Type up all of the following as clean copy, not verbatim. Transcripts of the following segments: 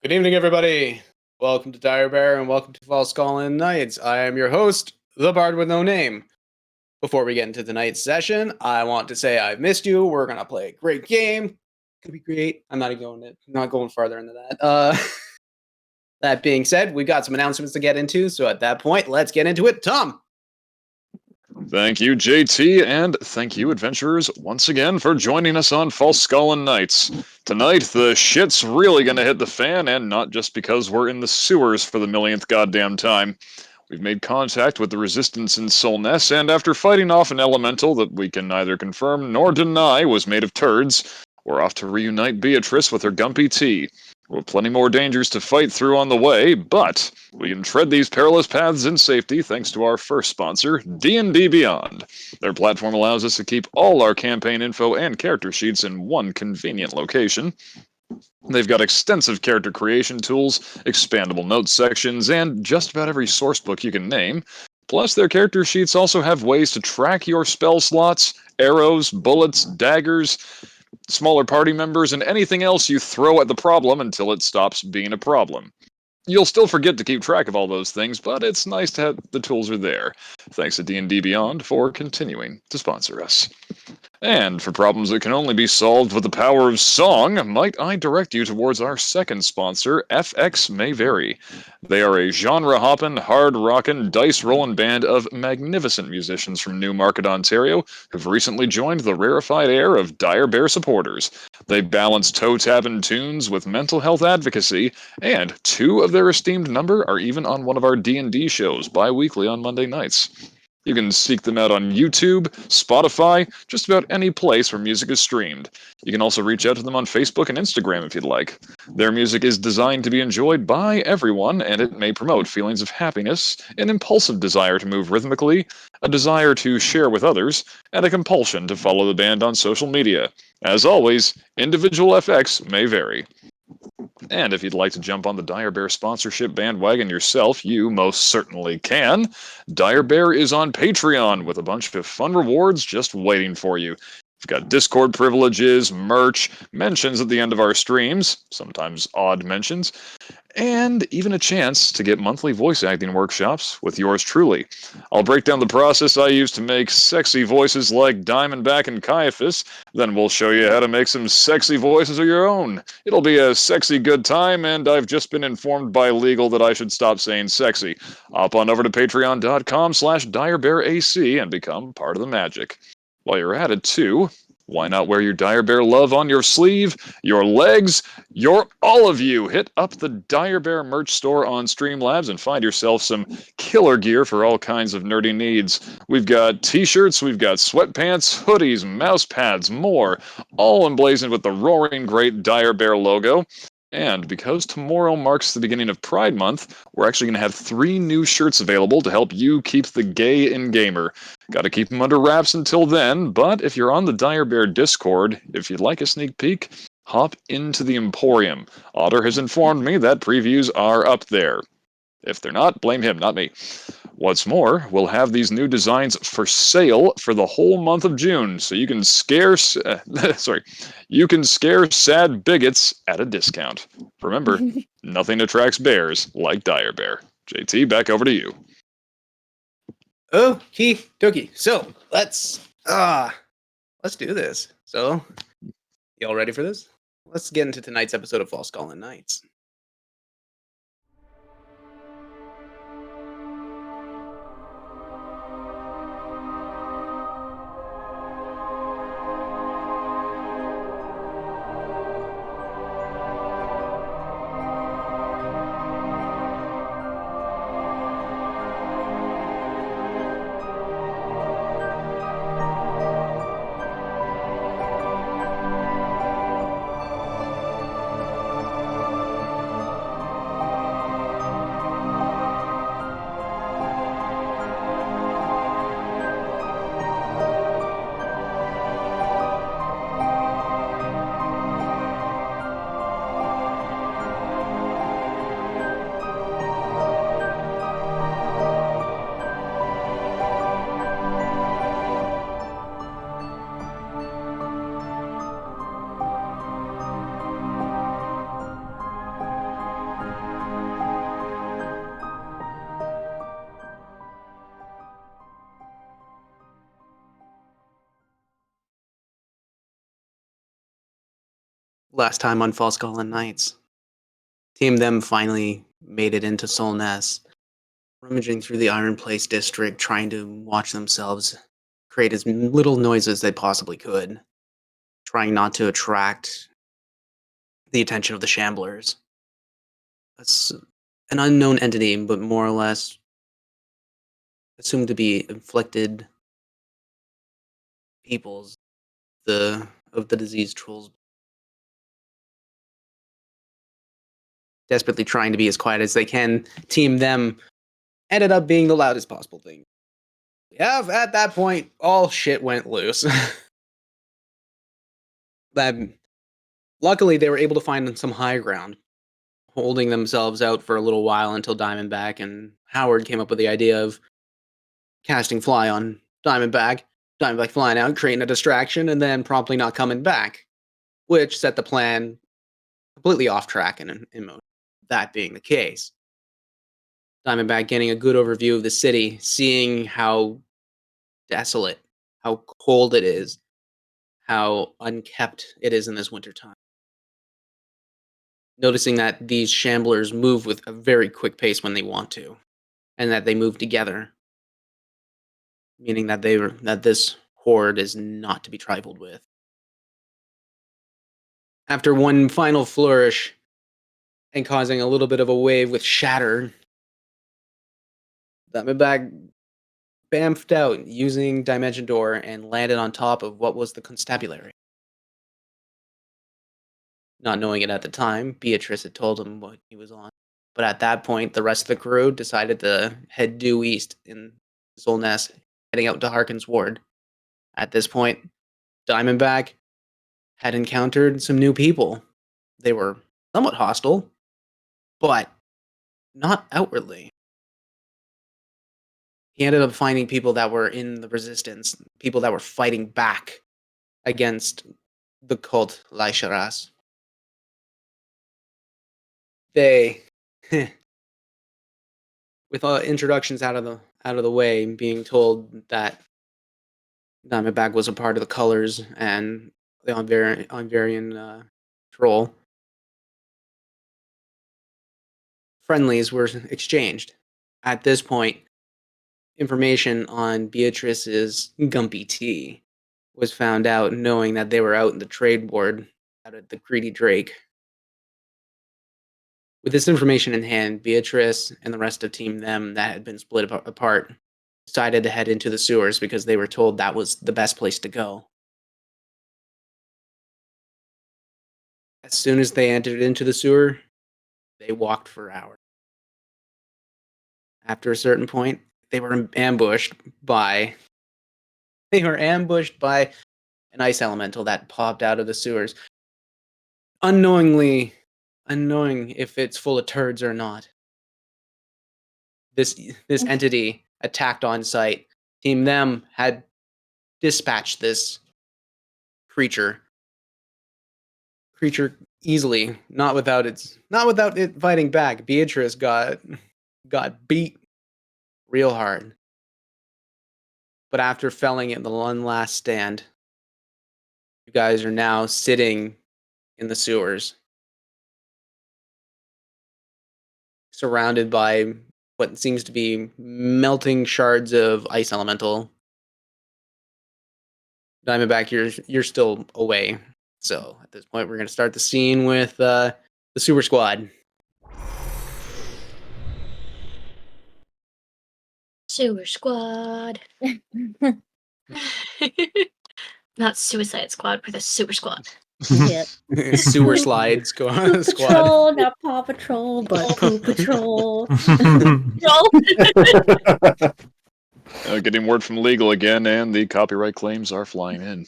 Good evening, everybody. Welcome to Dire Bear and welcome to Falskallen Nights. I am your host, the Bard with No Name. Before we get into tonight's session, I want to say I've missed you. We're gonna play a great game. Could be great. I'm not going farther into that. That being said, we've got some announcements to get into. So at that point, let's get into it. Tom. Thank you, JT, and thank you, adventurers, once again for joining us on Falskallen Nights. Tonight, the shit's really gonna hit the fan, and not just because we're in the sewers for the millionth goddamn time. We've made contact with the Resistance in Solness, and after fighting off an elemental that we can neither confirm nor deny was made of turds, we're off to reunite Beatrice with her Gumpy tea. With plenty more dangers to fight through on the way, but we can tread these perilous paths in safety thanks to our first sponsor, D&D Beyond. Their platform allows us to keep all our campaign info and character sheets in one convenient location. They've got extensive character creation tools, expandable notes sections, and just about every sourcebook you can name. Plus, their character sheets also have ways to track your spell slots, arrows, bullets, daggers, smaller party members, and anything else you throw at the problem until it stops being a problem. You'll still forget to keep track of all those things, but it's nice to have the tools are there. Thanks to D&D Beyond for continuing to sponsor us. And for problems that can only be solved with the power of song, might I direct you towards our second sponsor, FX May Vary. They are a genre-hoppin', hard-rockin', dice-rollin' band of magnificent musicians from Newmarket, Ontario, who've recently joined the rarefied air of Dire Bear supporters. They balance toe-tapping tunes with mental health advocacy, and two of their esteemed number are even on one of our D&D shows bi-weekly on Monday nights. You can seek them out on YouTube, Spotify, just about any place where music is streamed. You can also reach out to them on Facebook and Instagram if you'd like. Their music is designed to be enjoyed by everyone, and it may promote feelings of happiness, an impulsive desire to move rhythmically, a desire to share with others, and a compulsion to follow the band on social media. As always, individual FX may vary. And if you'd like to jump on the Dire Bear sponsorship bandwagon yourself, you most certainly can. Dire Bear is on Patreon with a bunch of fun rewards just waiting for you. We've got Discord privileges, merch, mentions at the end of our streams, sometimes odd mentions, and even a chance to get monthly voice acting workshops with yours truly. I'll break down the process I use to make sexy voices like Diamondback and Caiaphas, then we'll show you how to make some sexy voices of your own. It'll be a sexy good time, and I've just been informed by legal that I should stop saying sexy. Hop on over to patreon.com/direbearac and become part of the magic. While you're at it, too, why not wear your Dire Bear love on your sleeve, your legs, all of you? Hit up the Dire Bear merch store on Streamlabs and find yourself some killer gear for all kinds of nerdy needs. We've got t-shirts, we've got sweatpants, hoodies, mouse pads, more, all emblazoned with the roaring great Dire Bear logo. And because tomorrow marks the beginning of Pride Month, we're actually going to have 3 new shirts available to help you keep the gay in gamer. Got to keep them under wraps until then, but if you're on the Dire Bear Discord, if you'd like a sneak peek, hop into the Emporium. Otter has informed me that previews are up there. If they're not, blame him, not me. What's more, we'll have these new designs for sale for the whole month of June, so you can scare sad bigots at a discount. Remember, nothing attracts bears like Dire Bear. JT, back over to you. Okie dokie. So let's do this. So, y'all ready for this? Let's get into tonight's episode of Falskallen Nights. last time on Falskallen Nights. Team them finally made it into Solness, rummaging through the Iron Place district, trying to watch themselves create as little noise as they possibly could, trying not to attract the attention of the Shamblers. That's an unknown entity, but more or less assumed to be inflicted peoples of the disease trolls, desperately trying to be as quiet as they can. Team them ended up being the loudest possible thing. Yeah, at that point, all shit went loose. Luckily, they were able to find some high ground, holding themselves out for a little while until Diamondback and Howard came up with the idea of casting Fly on Diamondback, Diamondback flying out, creating a distraction, and then promptly not coming back, which set the plan completely off track in motion. That being the case, Diamondback getting a good overview of the city, seeing how desolate, how cold it is, how unkept it is in this wintertime. Noticing that these Shamblers move with a very quick pace when they want to, and that they move together, meaning that that this horde is not to be trifled with. After one final flourish and causing a little bit of a wave with Shatter, Diamondback bamfed out using Dimension Door and landed on top of what was the constabulary. Not knowing it at the time, Beatrice had told him what he was on. But at that point, the rest of the crew decided to head due east in Solness, heading out to Harkin's ward. At this point, Diamondback had encountered some new people. They were somewhat hostile, but not outwardly. He ended up finding people that were in the resistance, people that were fighting back against the cult Lya Shaeras. They, with introductions out of the way, being told that Diamondback was a part of the Colors and the Onvarian troll, friendlies were exchanged. At this point, information on Beatrice's Gumpy Tea was found out, knowing that they were out in the trade ward out at the Greedy Drake. With this information in hand, Beatrice and the rest of Team Them that had been split apart decided to head into the sewers because they were told that was the best place to go. As soon as they entered into the sewer, they walked for hours. After a certain point, they were ambushed by an ice elemental that popped out of the sewers, unknowing if it's full of turds or not. This entity attacked on sight. Team Them had dispatched this creature easily, not without it fighting back. Beatrice got beat real hard. But after felling it in the one last stand, you guys are now sitting in the sewers, surrounded by what seems to be melting shards of ice elemental. Diamondback, you're still away. So at this point, we're going to start the scene with the sewer squad. Sewer squad. Not Suicide Squad, we're the Sewer Squad. Yep. Sewer slide squad. Patrol, not Paw Patrol, but Poo Patrol. Getting word from legal again, and the copyright claims are flying in.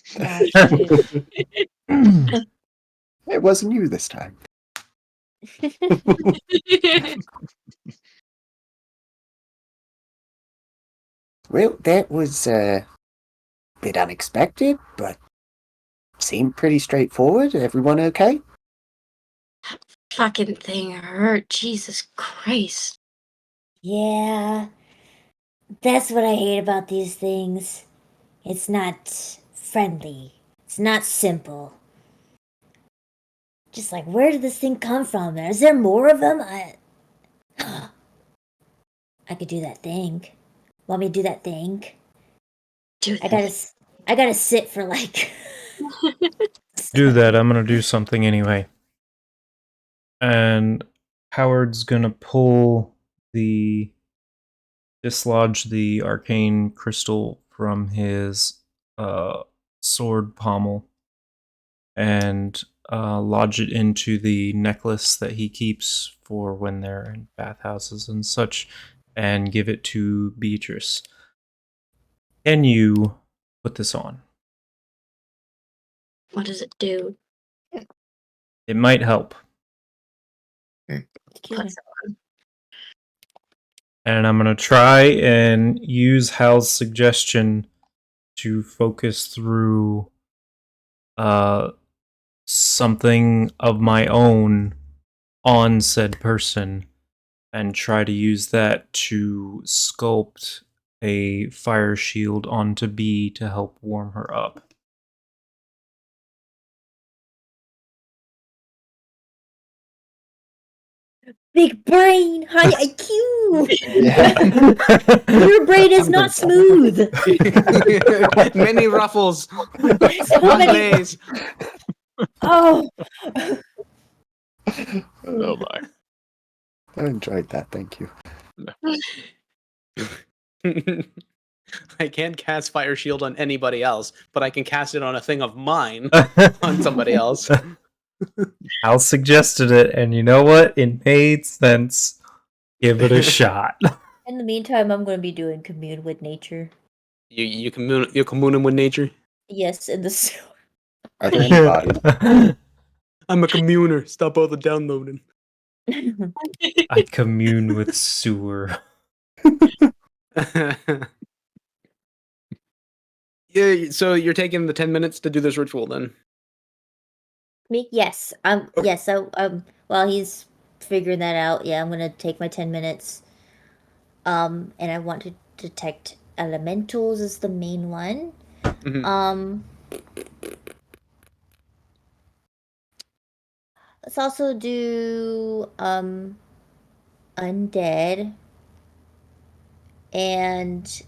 It wasn't you this time. Well, that was a bit unexpected, but seemed pretty straightforward. Everyone okay? Fucking thing hurt. Jesus Christ. Yeah, that's what I hate about these things. It's not friendly. It's not simple. Just like, where did this thing come from? Is there more of them? I could do that thing. Want me to do that thing? Do I that. gotta sit for like. Do that. I'm gonna do something anyway. And Howard's gonna dislodge the arcane crystal from his sword pommel and lodge it into the necklace that he keeps for when they're in bathhouses and such, and give it to Beatrice. Can you put this on? What does it do? It might help. What's And I'm going to try and use Hal's suggestion to focus through something of my own on said person and try to use that to sculpt a fire shield onto B to help warm her up. Big brain, high IQ. Yeah. Your brain is not smooth. Many ruffles. So One many- days. Oh, Oh my. I enjoyed that. Thank you. I can't cast Fire Shield on anybody else, but I can cast it on a thing of mine on somebody else. Hal suggested it, and you know what? It made sense. Give it a shot. in the meantime, I'm going to be doing commune with nature. You commune with nature. Yes, in the sewer. Are there any bodies? I'm a communer. Stop all the downloading. I commune with sewer. Yeah, so you're taking the 10 minutes to do this ritual then? Me? Yes. Yes. While he's figuring that out, yeah, I'm gonna take my 10 minutes. And I want to detect elementals is the main one. Mhm. Let's also do undead and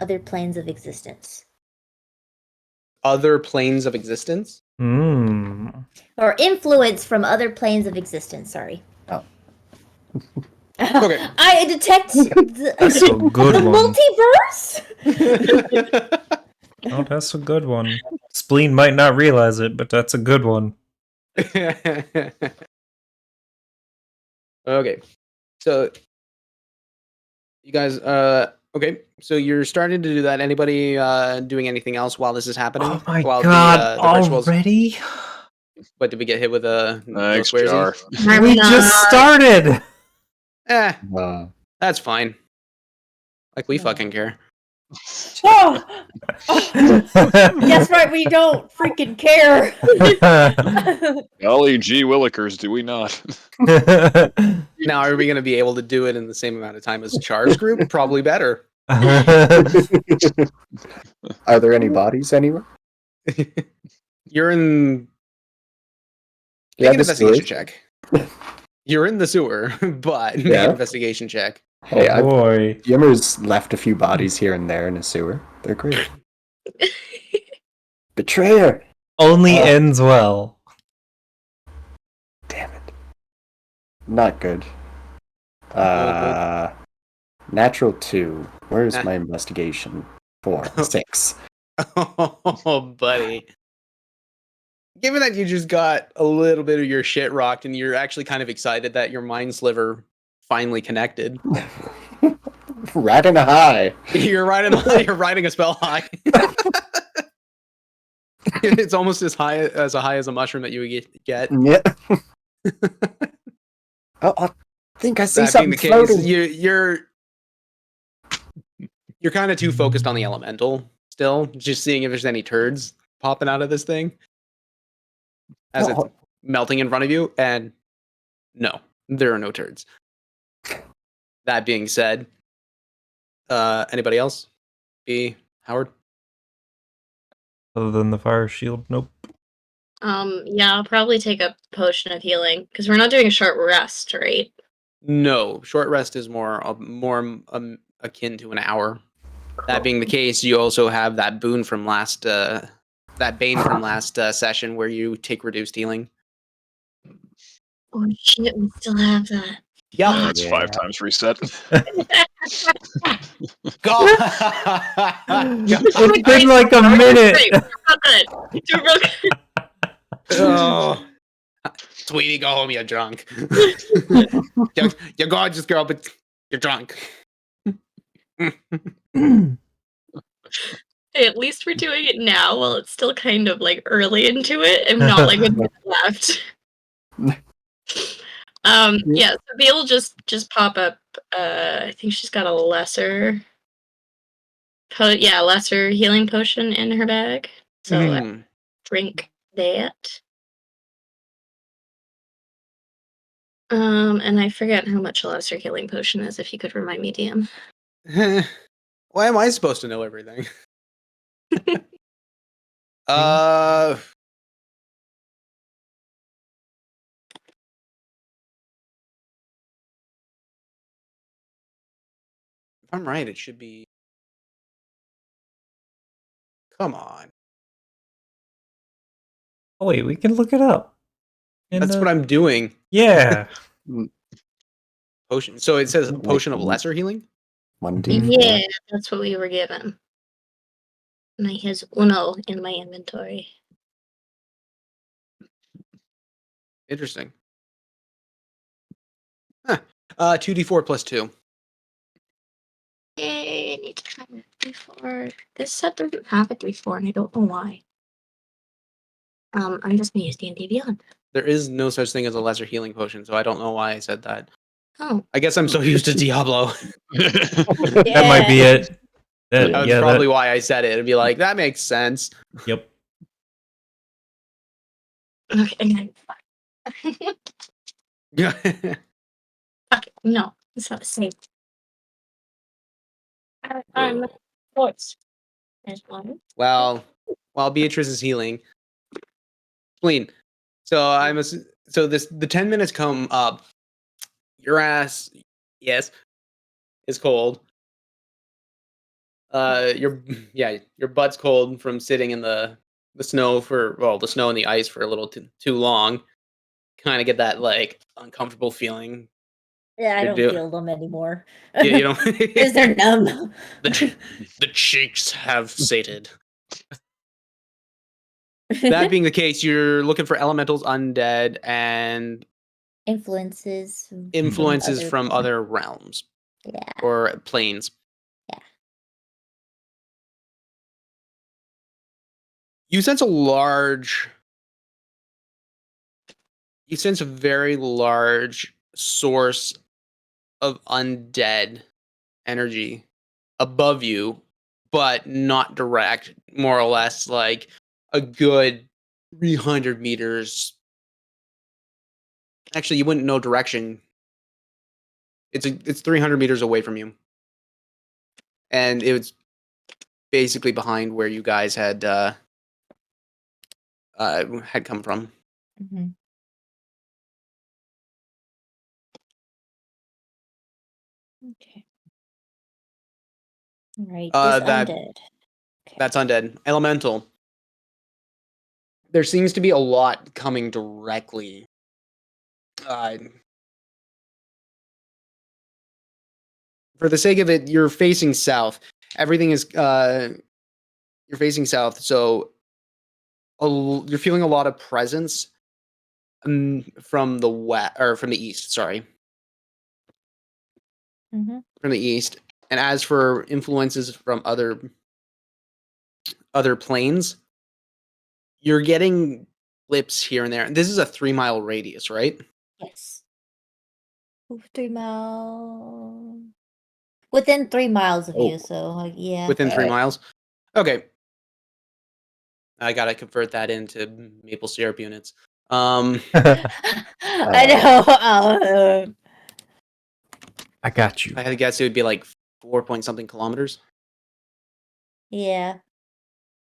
other planes of existence. Other planes of existence? Or influence from other planes of existence, sorry. Oh. Okay. I detect That's a good one. multiverse? Oh, that's a good one. Spleen might not realize it, but that's a good one. Okay. So you guys okay, so you're starting to do that. Anybody doing anything else while this is happening? Oh my while god, the rituals... already? What, did we get hit with a Thanks, swearsy? Jar. We just started! That's fine. Like, we fucking care. Oh! That's right, we don't freaking care. Golly gee willikers, do we not? Now, are we going to be able to do it in the same amount of time as Char's group? Probably better. Are there any bodies anywhere? You're in... Yeah, Make an the investigation sewer. check. You're in the sewer, but make Yeah. an investigation check. Hey, Oh boy. Yimmer's left a few bodies here and there in a sewer. They're great. Betrayer! Only ends well. Damn it. Not good. Natural 2. Where's my investigation? 4. 6. Oh, buddy. Given that you just got a little bit of your shit rocked and you're actually kind of excited that your mind sliver finally connected. Riding a high. You're riding a spell high. It's almost as high as a mushroom that you would get. Yeah. Oh, I think I see That being something the case, floating. you're kind of too focused on the elemental still, just seeing if there's any turds popping out of this thing as it's melting in front of you, and no, there are no turds. That being said, anybody else? B. Howard? Other than the fire shield, nope. Yeah, I'll probably take a potion of healing because we're not doing a short rest, right? No, short rest is more akin to an hour. That being the case, you also have that boon from last that bane from last session where you take reduced healing. Oh shit, we still have that. Yep. It's Yeah. 5 times reset. God. It's been like a minute. Great, we're good. We're real good. Oh. Sweetie, go home, you're drunk. You're gorgeous, girl, but you're drunk. Hey, at least we're doing it now while it's still kind of like early into it and not like with minute left. Yeah, so Bea will just pop up. I think she's got a lesser lesser healing potion in her bag. So drink that. And I forget how much a lesser healing potion is, if you could remind me, DM. Why am I supposed to know everything? If I'm right, it should be. Come on. Oh, wait, we can look it up. That's what I'm doing. Yeah. Potion. So it says potion of lesser healing? 1d4. Yeah, that's what we were given. And I has Uno in my inventory. Interesting. Huh. 2d4 plus 2. Yay, I need to try a 3-4. This set doesn't have a 3-4, and I don't know why. I'm just gonna use D&D Beyond. There is no such thing as a lesser healing potion, so I don't know why I said that. Oh. I guess I'm so used to Diablo. That might be it. That's probably why I said it. It'd be like, that makes sense. Yep. Okay, Yeah. fuck it. No, it's not the same. I'm sports. There's one. Well, while Beatrice is healing, Spleen. So the 10 minutes come up. Your ass, yes, is cold. Your butt's cold from sitting in the snow the snow and the ice for a little too long. Kind of get that like uncomfortable feeling. Yeah, I You don't do- feel them anymore. Yeah, you know, Because they're numb. the cheeks have sated. That being the case, you're looking for elementals, undead, and influences from other realms. Yeah. Or planes. Yeah. You sense a very large source of undead energy above you, but not direct, more or less like a good 300 meters. Actually, you wouldn't know direction. It's 300 meters away from you. And it was basically behind where you guys had come from. Mm-hmm. Okay. All right. Undead. Okay. That's undead. Elemental. There seems to be a lot coming directly. For the sake of it, you're facing south. Everything is you're facing south, so you're feeling a lot of presence from the west or from the east. Sorry, from the east. And as for influences from other planes, you're getting blips here and there. This is a 3-mile radius, right? Yes. 3 miles. Within 3 miles of you, so yeah. Within 3 miles. Okay. I gotta convert that into maple syrup units. I know. I got you. I had to guess it would be like 4 point something kilometers. Yeah.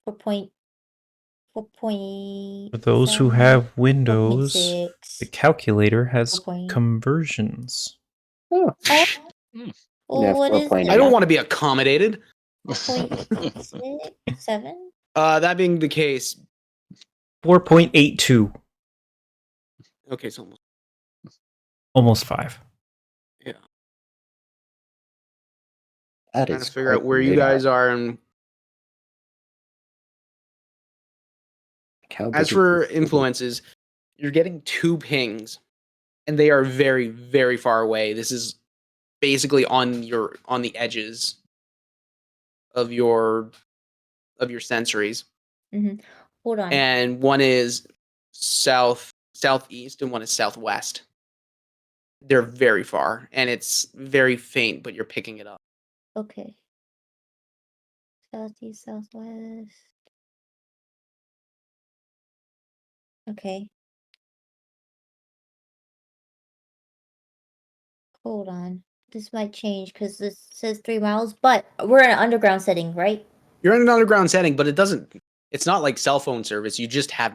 4.4 4.8. For those who have Windows, 4.6. the calculator has 4.8. conversions. Oh, Oh, Hmm. well, what is 4.8. I don't it? want to be accommodated. 4.6? 7? That being the case, 4.82. okay, so almost. Almost 5. That Trying is to figure out quite where you big. guys are, and How as big is for this city? influences, you're getting 2 pings, and they are very, very far away. This is basically on the edges of your sensories, Hold on. and one is southeast, and one is southwest. They're very far, and it's very faint, but you're picking it up. Okay. Southeast, southwest. Okay. Hold on. This might change because this says 3 miles, but we're in an underground setting, right? You're in an underground setting, but it's not like cell phone service. You just have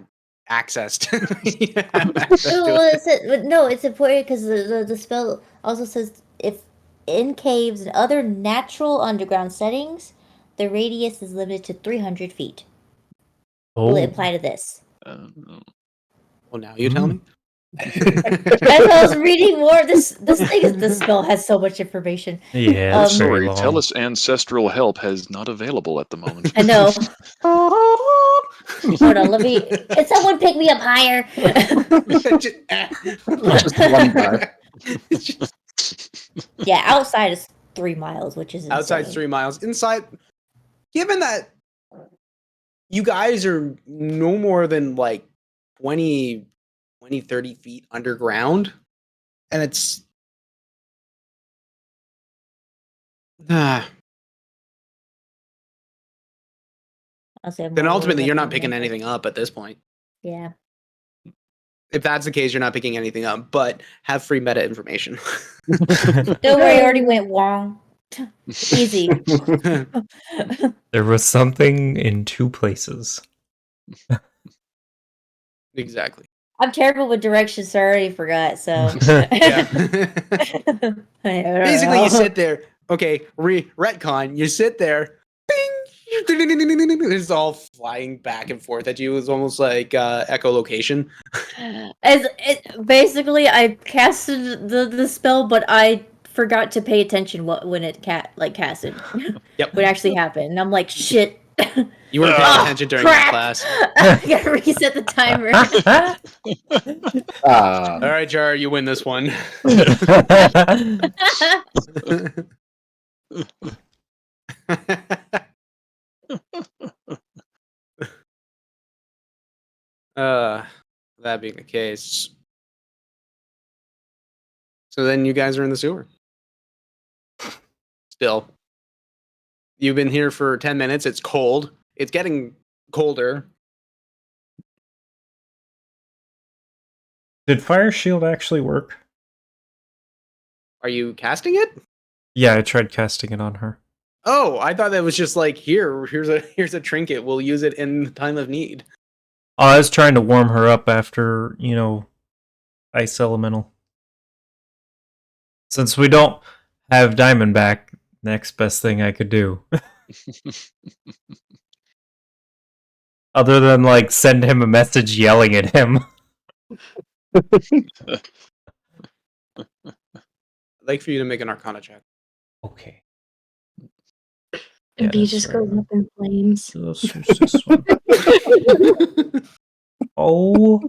access to, you have access No, to well, it. no, it's important because the spell also says if in caves and other natural underground settings, the radius is limited to 300 feet. Will it apply to this? Well, now you tell me. As I was reading more, this spell has so much information. Yeah, it's very Sorry, long. Tellus ancestral help has not available at the moment. I know. Hold on, let me. Can someone pick me up higher? Just one bar. Yeah, outside is 3 miles, which is insane. Outside's 3 miles. Inside, given that you guys are no more than like 20, 30 feet underground, and it's I'll say I'm then more ultimately worried you're about not picking the- anything up at this point. Yeah. If that's the case, you're not picking anything up, but have free meta information. Don't worry, I already went wrong. Easy. There was something in 2 places. Exactly. I'm terrible with directions, so I already forgot. So Yeah. I don't Basically, know. you sit there. Okay, retcon. You sit there. Bing! It's all flying back and forth at you. It's almost like echolocation. Basically, I casted the spell, but I forgot to pay attention when it casted. Yep. What actually happened? And I'm like, shit. You weren't paying Oh, attention during crap! that class. I gotta reset the timer. All right, Jar, you win this one. That being the case. So then you guys are in the sewer. Still. You've been here for 10 minutes. It's cold. It's getting colder. Did Fire Shield actually work? Are you casting it? Yeah, I tried casting it on her. Oh, I thought that was just like here's a trinket. We'll use it in time of need. I was trying to warm her up after, Ice Elemental. Since we don't have Diamondback, next best thing I could do. Other than, send him a message yelling at him. I'd like for you to make an Arcana check. Okay. And Yeah, he just goes up in flames. Let's use this one. Oh.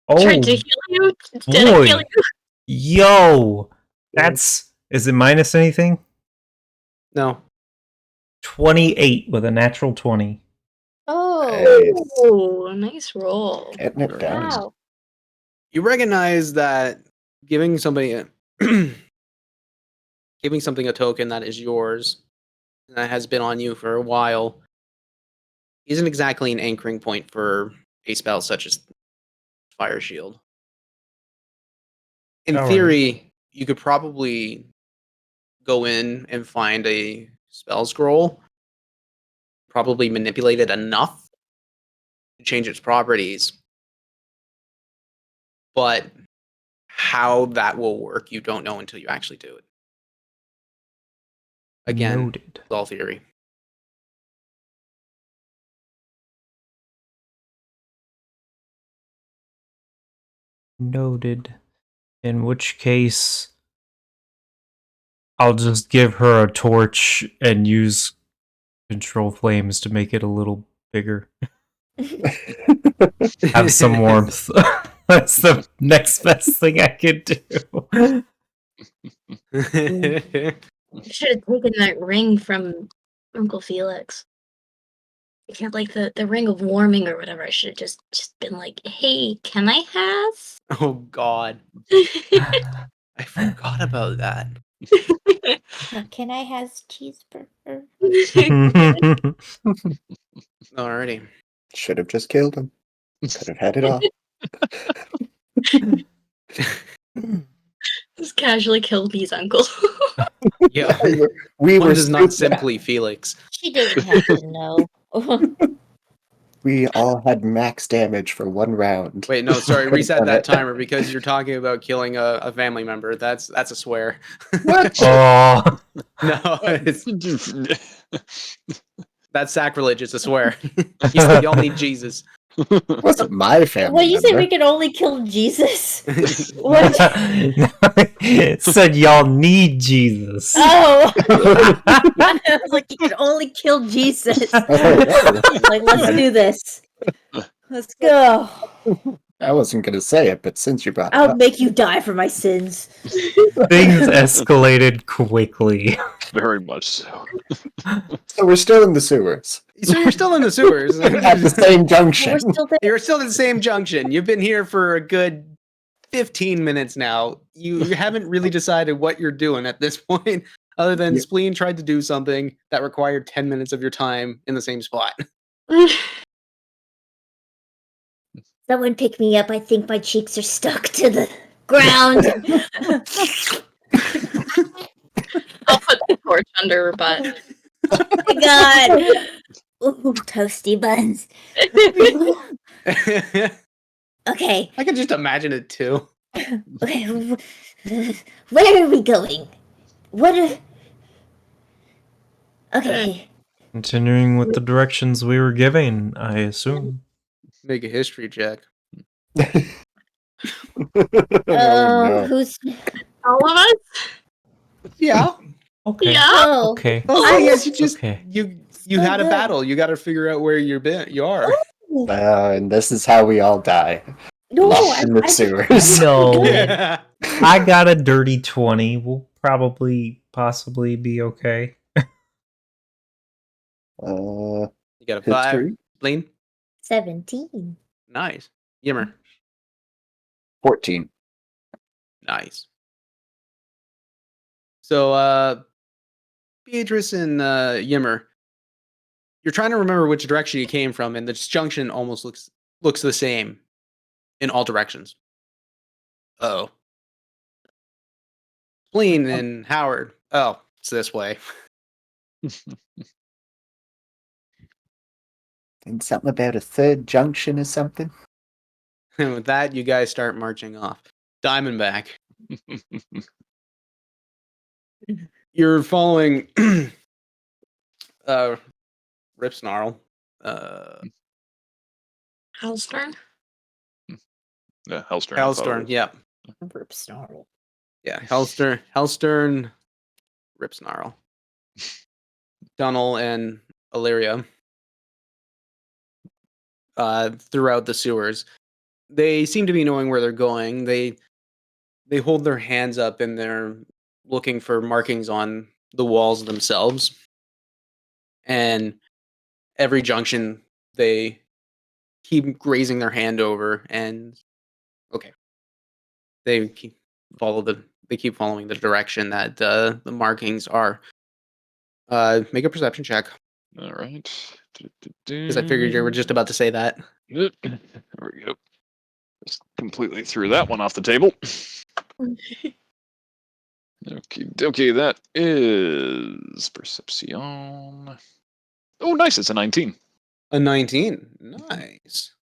Tried to heal you? Did boy. I heal you? Yo! Is it minus anything? No. 28 with a natural 20. Oh, nice roll. Getting it done. Wow. You recognize that giving somebody giving something a token that is yours and that has been on you for a while isn't exactly an anchoring point for a spell such as Fire Shield. In All right. theory, you could probably go in and find a spell scroll, probably manipulate it enough to change its properties. But how that will work, you don't know until you actually do it. Again, Noted. it's all theory. Noted. In which case, I'll just give her a torch and use control flames to make it a little bigger. Have some warmth. That's the next best thing I could do. You should have taken that ring from Uncle Felix. If you had like the ring of warming or whatever, I should have just been like, hey, can I have? Oh God, I forgot about that. Can I have cheeseburger? Alrighty. Should have just killed him. Could have had it all. Just casually killed B's uncle. Yeah, We one were is not stupid. simply Felix. She didn't have to know. We all had max damage for 1 round. Wait, no, sorry. Could've Reset done that it. timer because you're talking about killing a family member. That's a swear. What? Oh, No, that's sacrilege. It's a swear. You said y'all need Jesus. It wasn't my family What, you say member. we can only kill Jesus? What? it said y'all need Jesus. Oh! I was like, you can only kill Jesus. Like, let's do this. Let's go. I wasn't going to say it, but since you brought it I'll up, make you die for my sins. Things escalated quickly. Very much so. so we're still in the sewers. So you're still in the sewers. At the same junction. We're still there. You're still at the same junction. You've been here for a good 15 minutes now. You haven't really decided what you're doing at this point, other than Yeah. Spleen tried to do something that required 10 minutes of your time in the same spot. Someone pick me up. I think my cheeks are stuck to the ground. I'll put the torch under her butt. Oh my god. Ooh, toasty buns. Okay. I can just imagine it too. Okay. Where are we going? Okay. Continuing with the directions we were giving, I assume. Make a history check. no. Who's... All of us? Yeah. Okay. Yeah. Oh. Okay. Oh, yes, you just Okay. you So had a good. battle. You got to figure out where you are. And this is how we all die. No, Locked in the sewers. No. Yeah. I got a dirty 20. We'll possibly be okay. You got a 5. History? Spleen. 17. Nice. Yimmer. 14. Nice. So, Beatrice and Yimmer, you're trying to remember which direction you came from, and this junction almost looks the same in all directions. Oh. Spleen and Howard. Oh, it's this way. And something about a third junction or something? And with that, you guys start marching off. Diamondback. You're following Rip Snarl. Halstern? Yeah, Hellstern. Hellstern, yeah. Rip snarl. Yeah, Hellstern, Rip Snarl. Dunnel and Illyria. Throughout the sewers. They seem to be knowing where they're going. They hold their hands up and they're looking for markings on the walls themselves. And every junction they keep grazing their hand over, and okay. They keep following the direction that the markings are. Make a perception check. All right. Because I figured you were just about to say that. There we go. Just completely threw that one off the table. Okay, that is perception. Oh, nice. It's a 19. A 19. Nice.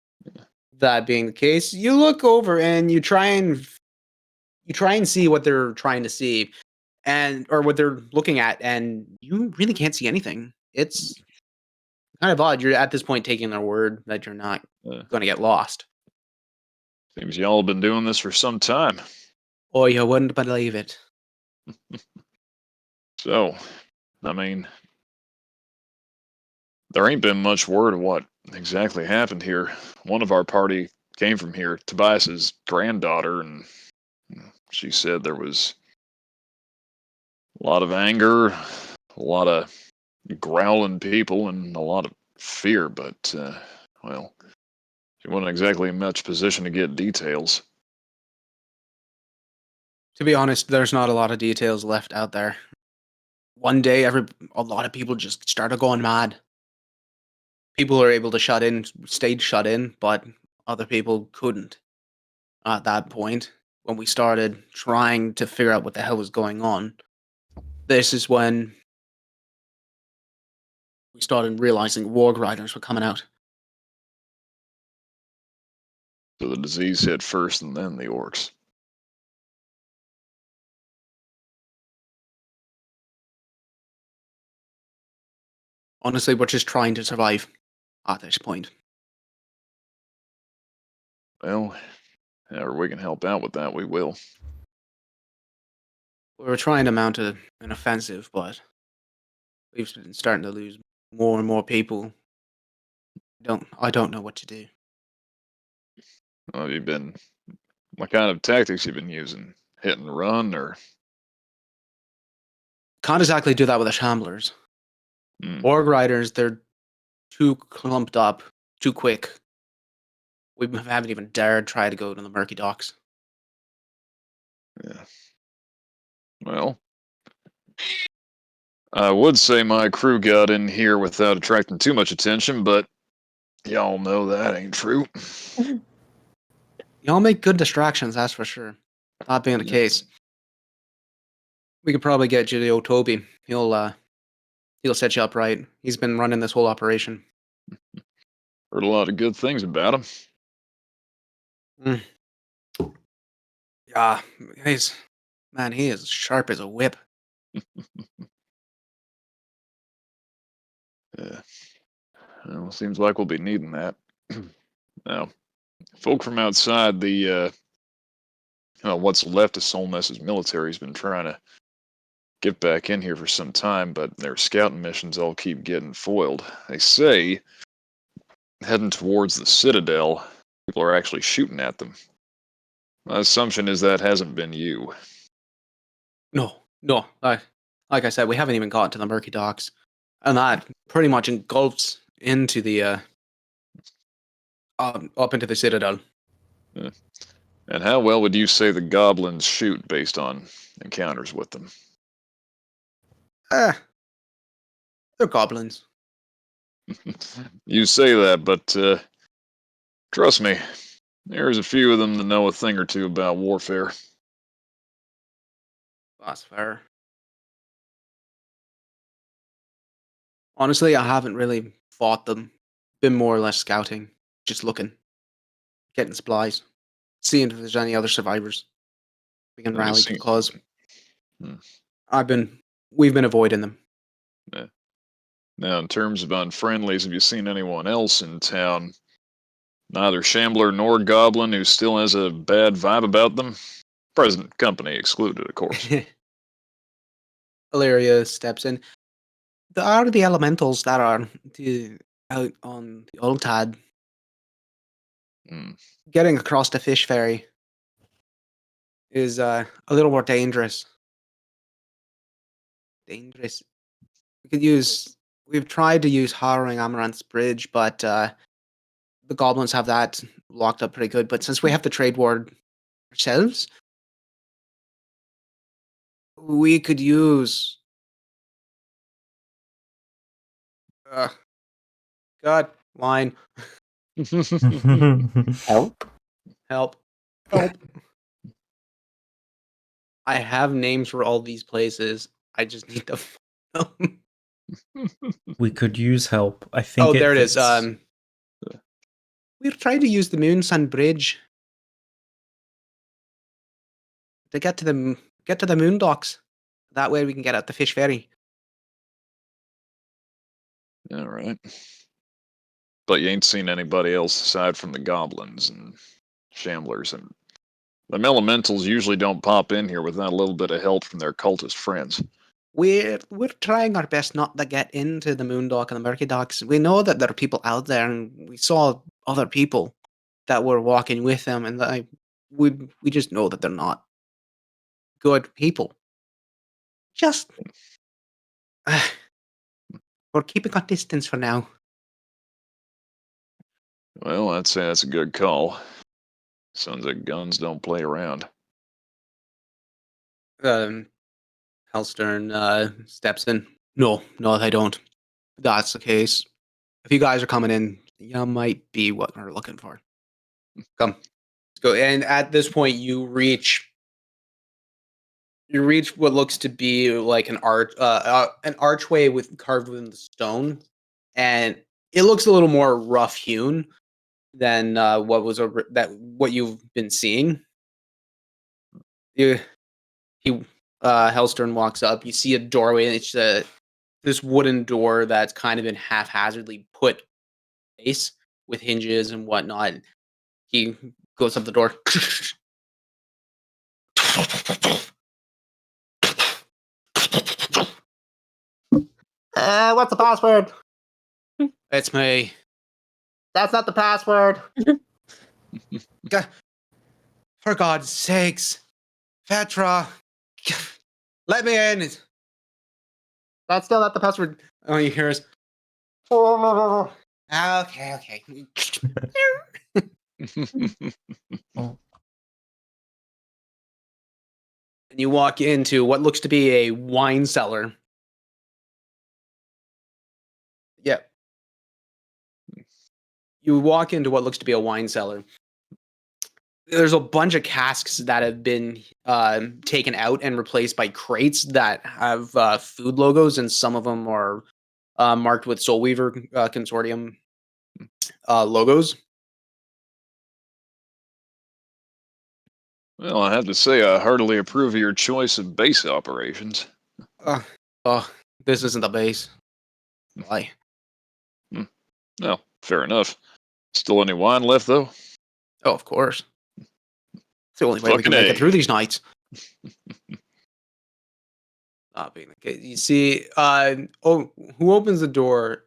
That being the case, you look over and you try and see what they're trying to see, or what they're looking at, and you really can't see anything. It's kind of odd. You're at this point taking their word that you're not going to get lost. Seems y'all have been doing this for some time. Oh, you wouldn't believe it. So, I mean, there ain't been much word of what exactly happened here. One of our party came from here, Tobias's granddaughter, and she said there was a lot of anger, a lot of growling people, and a lot of fear, but, well, she wasn't exactly in much position to get details. To be honest, there's not a lot of details left out there. One day, a lot of people just started going mad. People are able to stayed shut in, but other people couldn't. At that point, when we started trying to figure out what the hell was going on, this is when we started realizing warg riders were coming out. So the disease hit first and then the orcs. Honestly, we're just trying to survive at this point. Well, however we can help out with that, we will. We were trying to mount an offensive, but we've been starting to lose more and more people. I don't know what to do. Well, what kind of tactics you've been using? Hit and run, or? Can't exactly do that with the Shamblers. Warg riders, they're too clumped up, too quick. We haven't even dared try to go to the Murky Docks. Yeah. Well, I would say my crew got in here without attracting too much attention, but y'all know that ain't true. Y'all make good distractions, that's for sure. That being the case, we could probably get you to Toby. He'll set you up right. He's been running this whole operation. Heard a lot of good things about him. Yeah, he is sharp as a whip. Yeah. Well, seems like we'll be needing that. Now, folk from outside the what's left of Solness's military has been trying to get back in here for some time, but their scouting missions all keep getting foiled. They say, heading towards the Citadel, people are actually shooting at them. My assumption is that hasn't been you. No. Like I said, we haven't even gotten to the Murky Docks. And that pretty much engulfs into the up into the Citadel. Yeah. And how well would you say the goblins shoot based on encounters with them? They're goblins. You say that, but trust me, there's a few of them that know a thing or two about warfare. That's fair. Honestly, I haven't really fought them. Been more or less scouting, just looking, getting supplies, seeing if there's any other survivors we can rally to the cause. We've been avoiding them. Yeah. Now, in terms of unfriendlies, have you seen anyone else in town? Neither Shambler nor Goblin who still has a bad vibe about them? Present company excluded, of course. Illyria steps in. There are the elementals that are out on the Ultad. Getting across the fish ferry is a little more dangerous. We've tried to use Harrowing Amaranth's bridge, but the goblins have that locked up pretty good. But since we have the trade ward ourselves, we could use God, line. Help? Help. I have names for all these places. I just need to. We could use help. I think. Oh, there it is. fits. We're trying to use the Moonsun Bridge to get to the moon docks. That way we can get out the fish ferry. All right. But you ain't seen anybody else aside from the goblins and Shamblers, and them elementals usually don't pop in here without a little bit of help from their cultist friends. We're trying our best not to get into the moon dock and the murky docks. We know that there are people out there, and we saw other people that were walking with them, and we just know that they're not good people. Just we're keeping our distance for now. Well, I'd say that's a good call. Sons of guns don't play around. Hellstern steps in. No, they don't. If that's the case, if you guys are coming in, you might be what we're looking for. Come, let's go. And at this point, you reach what looks to be like an archway carved within the stone, and it looks a little more rough hewn than what you've been seeing. Hellstern walks up. You see a doorway, and it's this wooden door that's kind of been haphazardly put in place with hinges and whatnot. He goes up the door. What's the password? It's me. That's not the password. For God's sakes, Petra, let me in. That's still not the password. Oh, you hear us. Okay. And you walk into what looks to be a wine cellar. Yeah. You walk into what looks to be a wine cellar. There's a bunch of casks that have been taken out and replaced by crates that have food logos, and some of them are marked with Soul Weaver Consortium logos. Well, I have to say I heartily approve of your choice of base operations. This isn't the base. Why? No, fair enough. Still any wine left, though? Oh, of course. It's the only way we can Fucking make A. it through these nights. Not being the case. You see, who opens the door?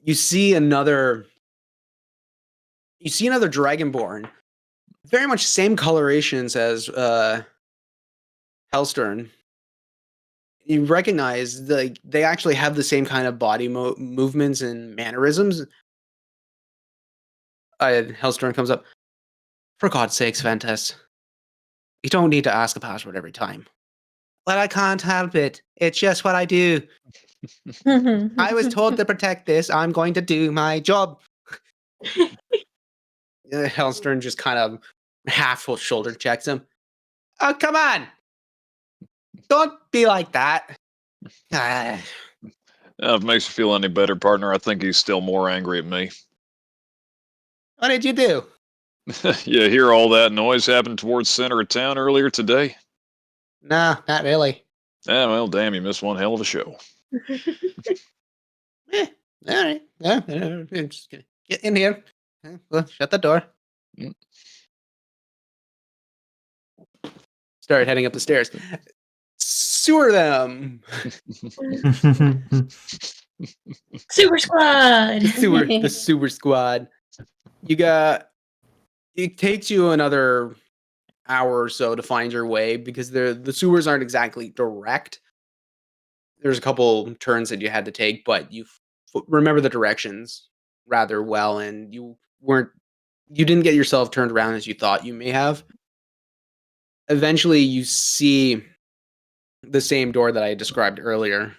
You see another Dragonborn. Very much same colorations as Hellstern. You recognize they actually have the same kind of body movements and mannerisms. Hellstern comes up. For God's sakes, Ventus. You don't need to ask a password every time. But I can't help it. It's just what I do. I was told to protect this. I'm going to do my job. Hellstern just kind of half shoulder checks him. Oh, come on. Don't be like that. If it makes you feel any better, partner, I think he's still more angry at me. What did you do? You hear all that noise happen towards center of town earlier today? No, not really. Yeah, well, damn, you missed one hell of a show. All right. Yeah, I'm just gonna get in here. Well, shut the door. Mm. Start heading up the stairs. Sewer them. Super Squad. The sewer squad. It takes you another hour or so to find your way because the sewers aren't exactly direct. There's a couple turns that you had to take, but you remember the directions rather well, and you didn't get yourself turned around as you thought you may have. Eventually, you see the same door that I described earlier,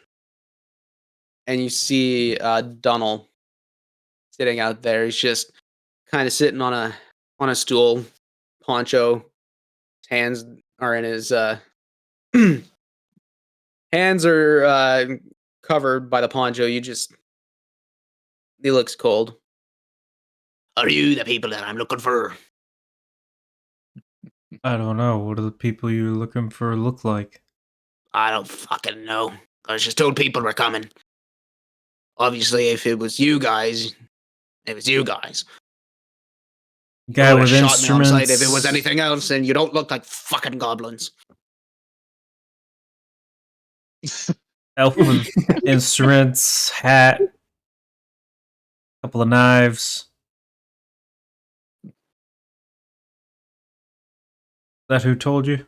and you see Dunnell sitting out there. He's just kind of sitting on a stool, poncho. His hands are in his hands are covered by the poncho. He looks cold. Are you the people that I'm looking for? I don't know. What do the people you're looking for look like? I don't fucking know. I was just told people were coming. Obviously, if it was you guys, it was you guys. Guy Would've with shot me on sight instruments. if it was anything else, and you don't look like fucking goblins. Elf with instruments, hat, couple of knives. That who told you?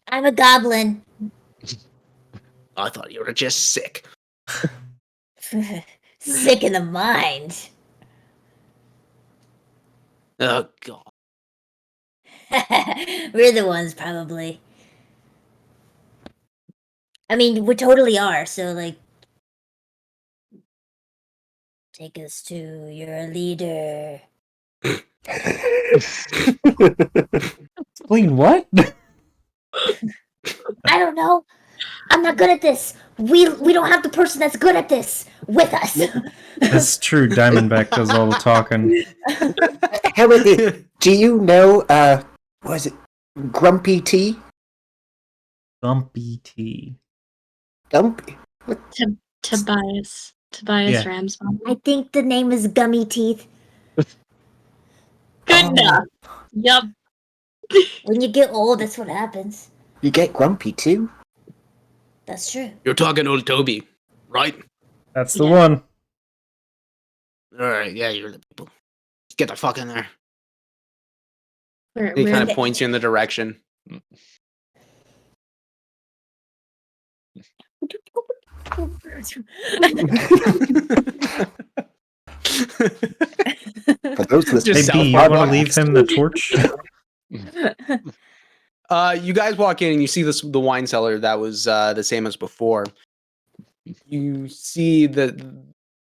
I'm a goblin. I thought you were just sick. Sick in the mind. Oh, God. We're the ones, probably. I mean, we totally are, so, like... Take us to your leader. Explain what? I don't know. I'm not good at this. We don't have the person that's good at this with us. That's true. Diamondback does all the talking. How is it? Do you know, was it Grumpy Tea? Dumpy tea. Grumpy? Tobias Yeah. Ramsbottom. I think the name is Gummy Teeth. Good Oh. enough. Yup. When you get old, that's what happens. You get grumpy too? That's true. You're talking old Toby, right? That's the Yeah. one. Alright, yeah, you're the people. Get the fuck in there. We're, He we're kind of points you in the direction. For those listening, Just Hey, B, you South want to Park. leave him the torch? You guys walk in and you see the wine cellar that was the same as before. You see the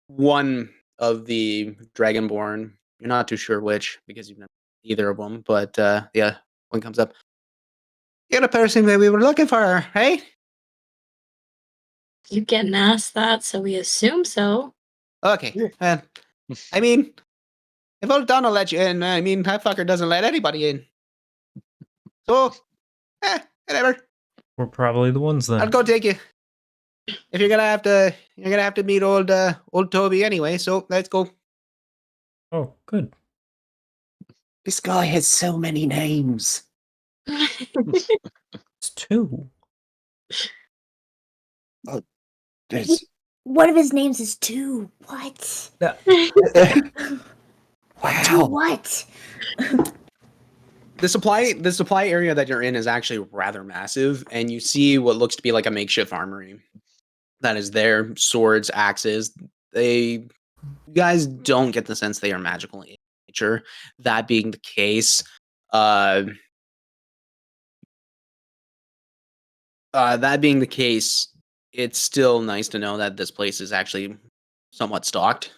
one of the Dragonborn. You're not too sure which because you've never seen either of them, but yeah, one comes up. You're the person that we were looking for, hey? You getting asked that, so we assume so. Okay. I mean, if old Donald let you in, I mean, that fucker doesn't let anybody in. So, whatever. We're probably the ones then. I'll go take you. If you're gonna have to meet old Toby anyway. So let's go. Oh, good. this guy has so many names. It's two. There's One of his names is Two. What? Two wow. what? The supply area that you're in is actually rather massive, and you see what looks to be like a makeshift armory that is there. Swords, axes. You guys don't get the sense they are magical in nature. That being the case, it's still nice to know that this place is actually somewhat stocked.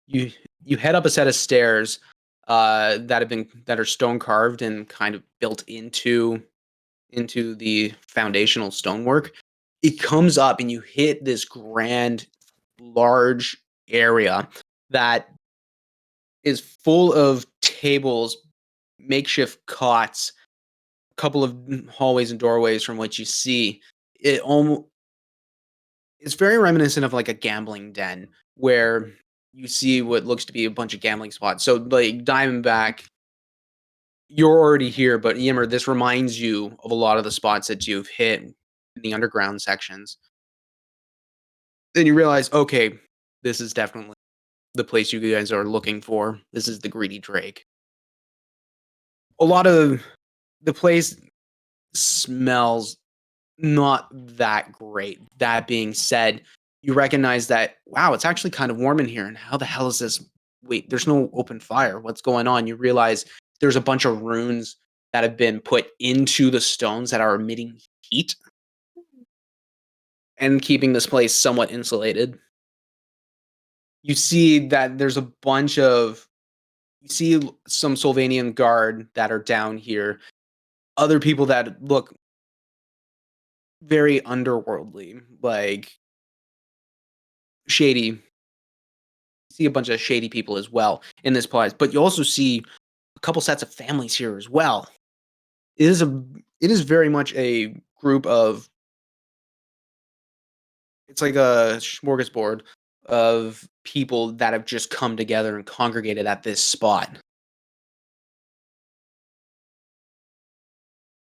You head up a set of stairs that are stone carved and kind of built into the foundational stonework. It comes up and you hit this grand, large area that is full of tables, makeshift cots, a couple of hallways and doorways from what you see. It's very reminiscent of like a gambling den where you see what looks to be a bunch of gambling spots. So like Diamondback, you're already here, but Yimmer, this reminds you of a lot of the spots that you've hit in the underground sections. Then you realize, okay, this is definitely the place you guys are looking for. This is the Greedy Drake. A lot of the place smells not that great. That being said, you recognize that, wow, it's actually kind of warm in here. And how the hell is this? Wait, there's no open fire. What's going on? You realize there's a bunch of runes that have been put into the stones that are emitting heat and keeping this place somewhat insulated. You see that there's a bunch of, you see some Sylvanian guard that are down here. Other people that look very underworldly, like shady. You see a bunch of shady people as well in this place, but you also see a couple sets of families here as well. It is very much a group of, it's like a smorgasbord of people that have just come together and congregated at this spot.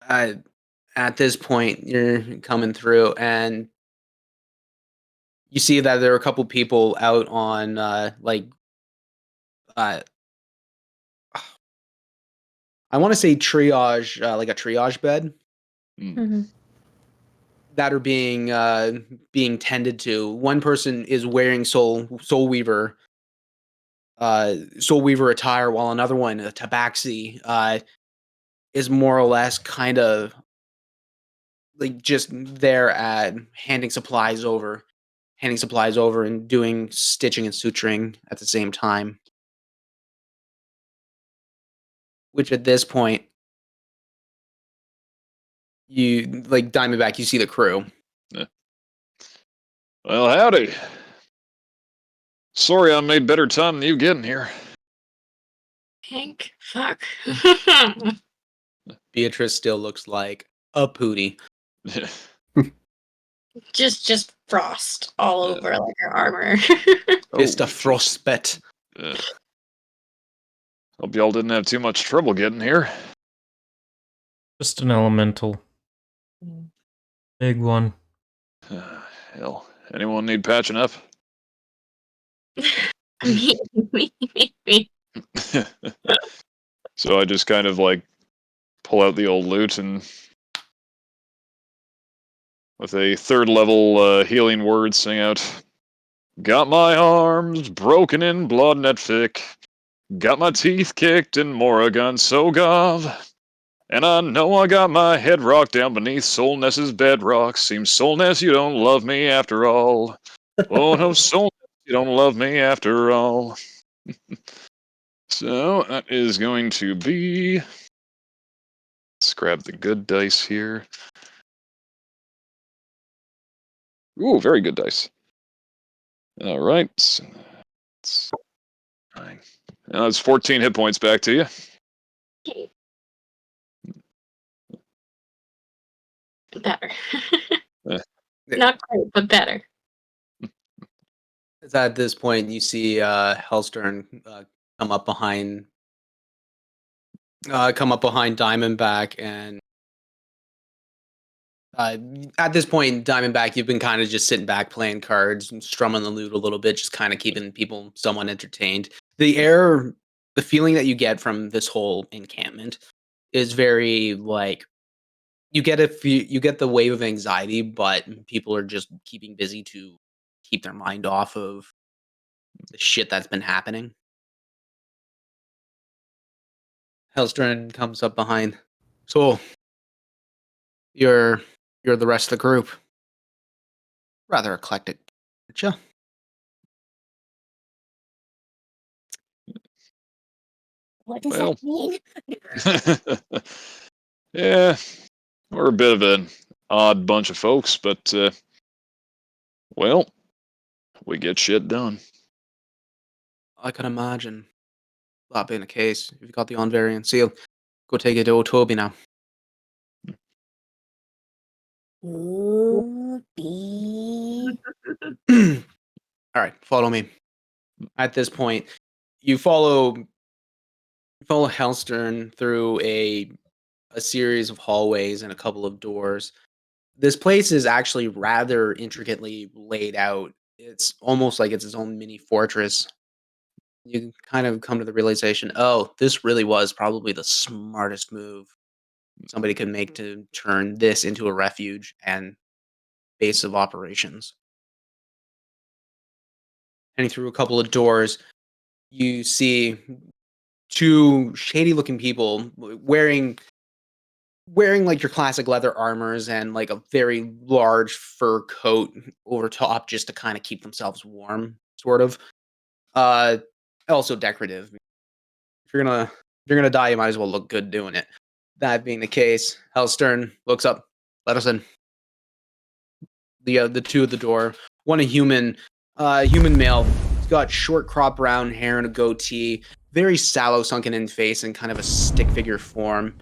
At this point, you're coming through, and you see that there are a couple people out on uh, I want to say triage, like a triage bed Mhm. that are being tended to. One person is wearing Soul Weaver attire, while another one, a tabaxi, is more or less kind of like just there at handing supplies over and doing stitching and suturing at the same time. Which at this point, you like Diamondback, you see the crew. Well, howdy. Sorry I made better time than you getting here. Hank, fuck. Beatrice still looks like a pootie. just frost all over like her armor. Just a Oh, frostbite. Hope y'all didn't have too much trouble getting here. Just an elemental. Big one. Hell, anyone need patching up? Maybe. So I just kind of like pull out the old loot and with a third level healing word sing out, got my arms broken in blood net thick, got my teeth kicked in Morrigan Sogov, and I know I got my head rocked down beneath Solness's bedrock. Seems Solness, you don't love me after all. Oh no, Solness, you don't love me after all. So that is going to be, let's grab the good dice here. Ooh, very good dice. All right. That's 9. Now it's 14 hit points back to you. Better. Eh. Not quite, but better. It's at this point you see Hellstern come up behind Diamondback, and at this point, Diamondback, you've been kind of just sitting back playing cards and strumming the lute a little bit, just kind of keeping people somewhat entertained. The feeling that you get from this whole encampment is very like you get you get the wave of anxiety, but people are just keeping busy to keep their mind off of the shit that's been happening. Hellstern comes up behind. So you're the rest of the group. Rather eclectic, aren't you? What does Well. that mean? Yeah, we're a bit of an odd bunch of folks, but, well, we get shit done. I can imagine that being the case. If you got the on-variant seal, go take it to Otobi now. Ooh, be. All right, follow me. At this point, you follow Hellstern through a series of hallways and a couple of doors. This place is actually rather intricately laid out. It's almost like it's its own mini fortress. You kind of come to the realization, oh, this really was probably the smartest move somebody could make to turn this into a refuge and base of operations. Heading through a couple of doors, you see two shady looking people wearing like your classic leather armors and like a very large fur coat over top just to kind of keep themselves warm, sort of. Also decorative. If you're gonna die, you might as well look good doing it. That being the case, Hellstern looks up. Let us in. the two at the door. One a human male. He's got short crop brown hair and a goatee, very sallow, sunken in face, and kind of a stick figure form.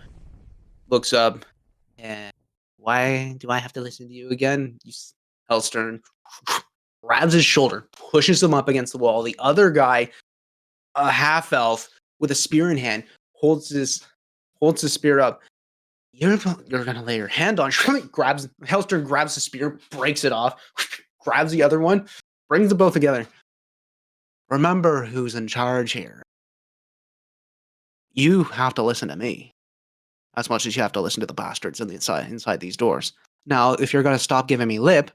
Looks up, and why do I have to listen to you again? Hellstern grabs his shoulder, pushes him up against the wall. The other guy, a half elf with a spear in hand, holds his spear up. You're gonna lay your hand on. Hellstern grabs the spear, breaks it off, grabs the other one, brings them both together. Remember who's in charge here. You have to listen to me as much as you have to listen to the bastards inside these doors. Now, if you're gonna stop giving me lip,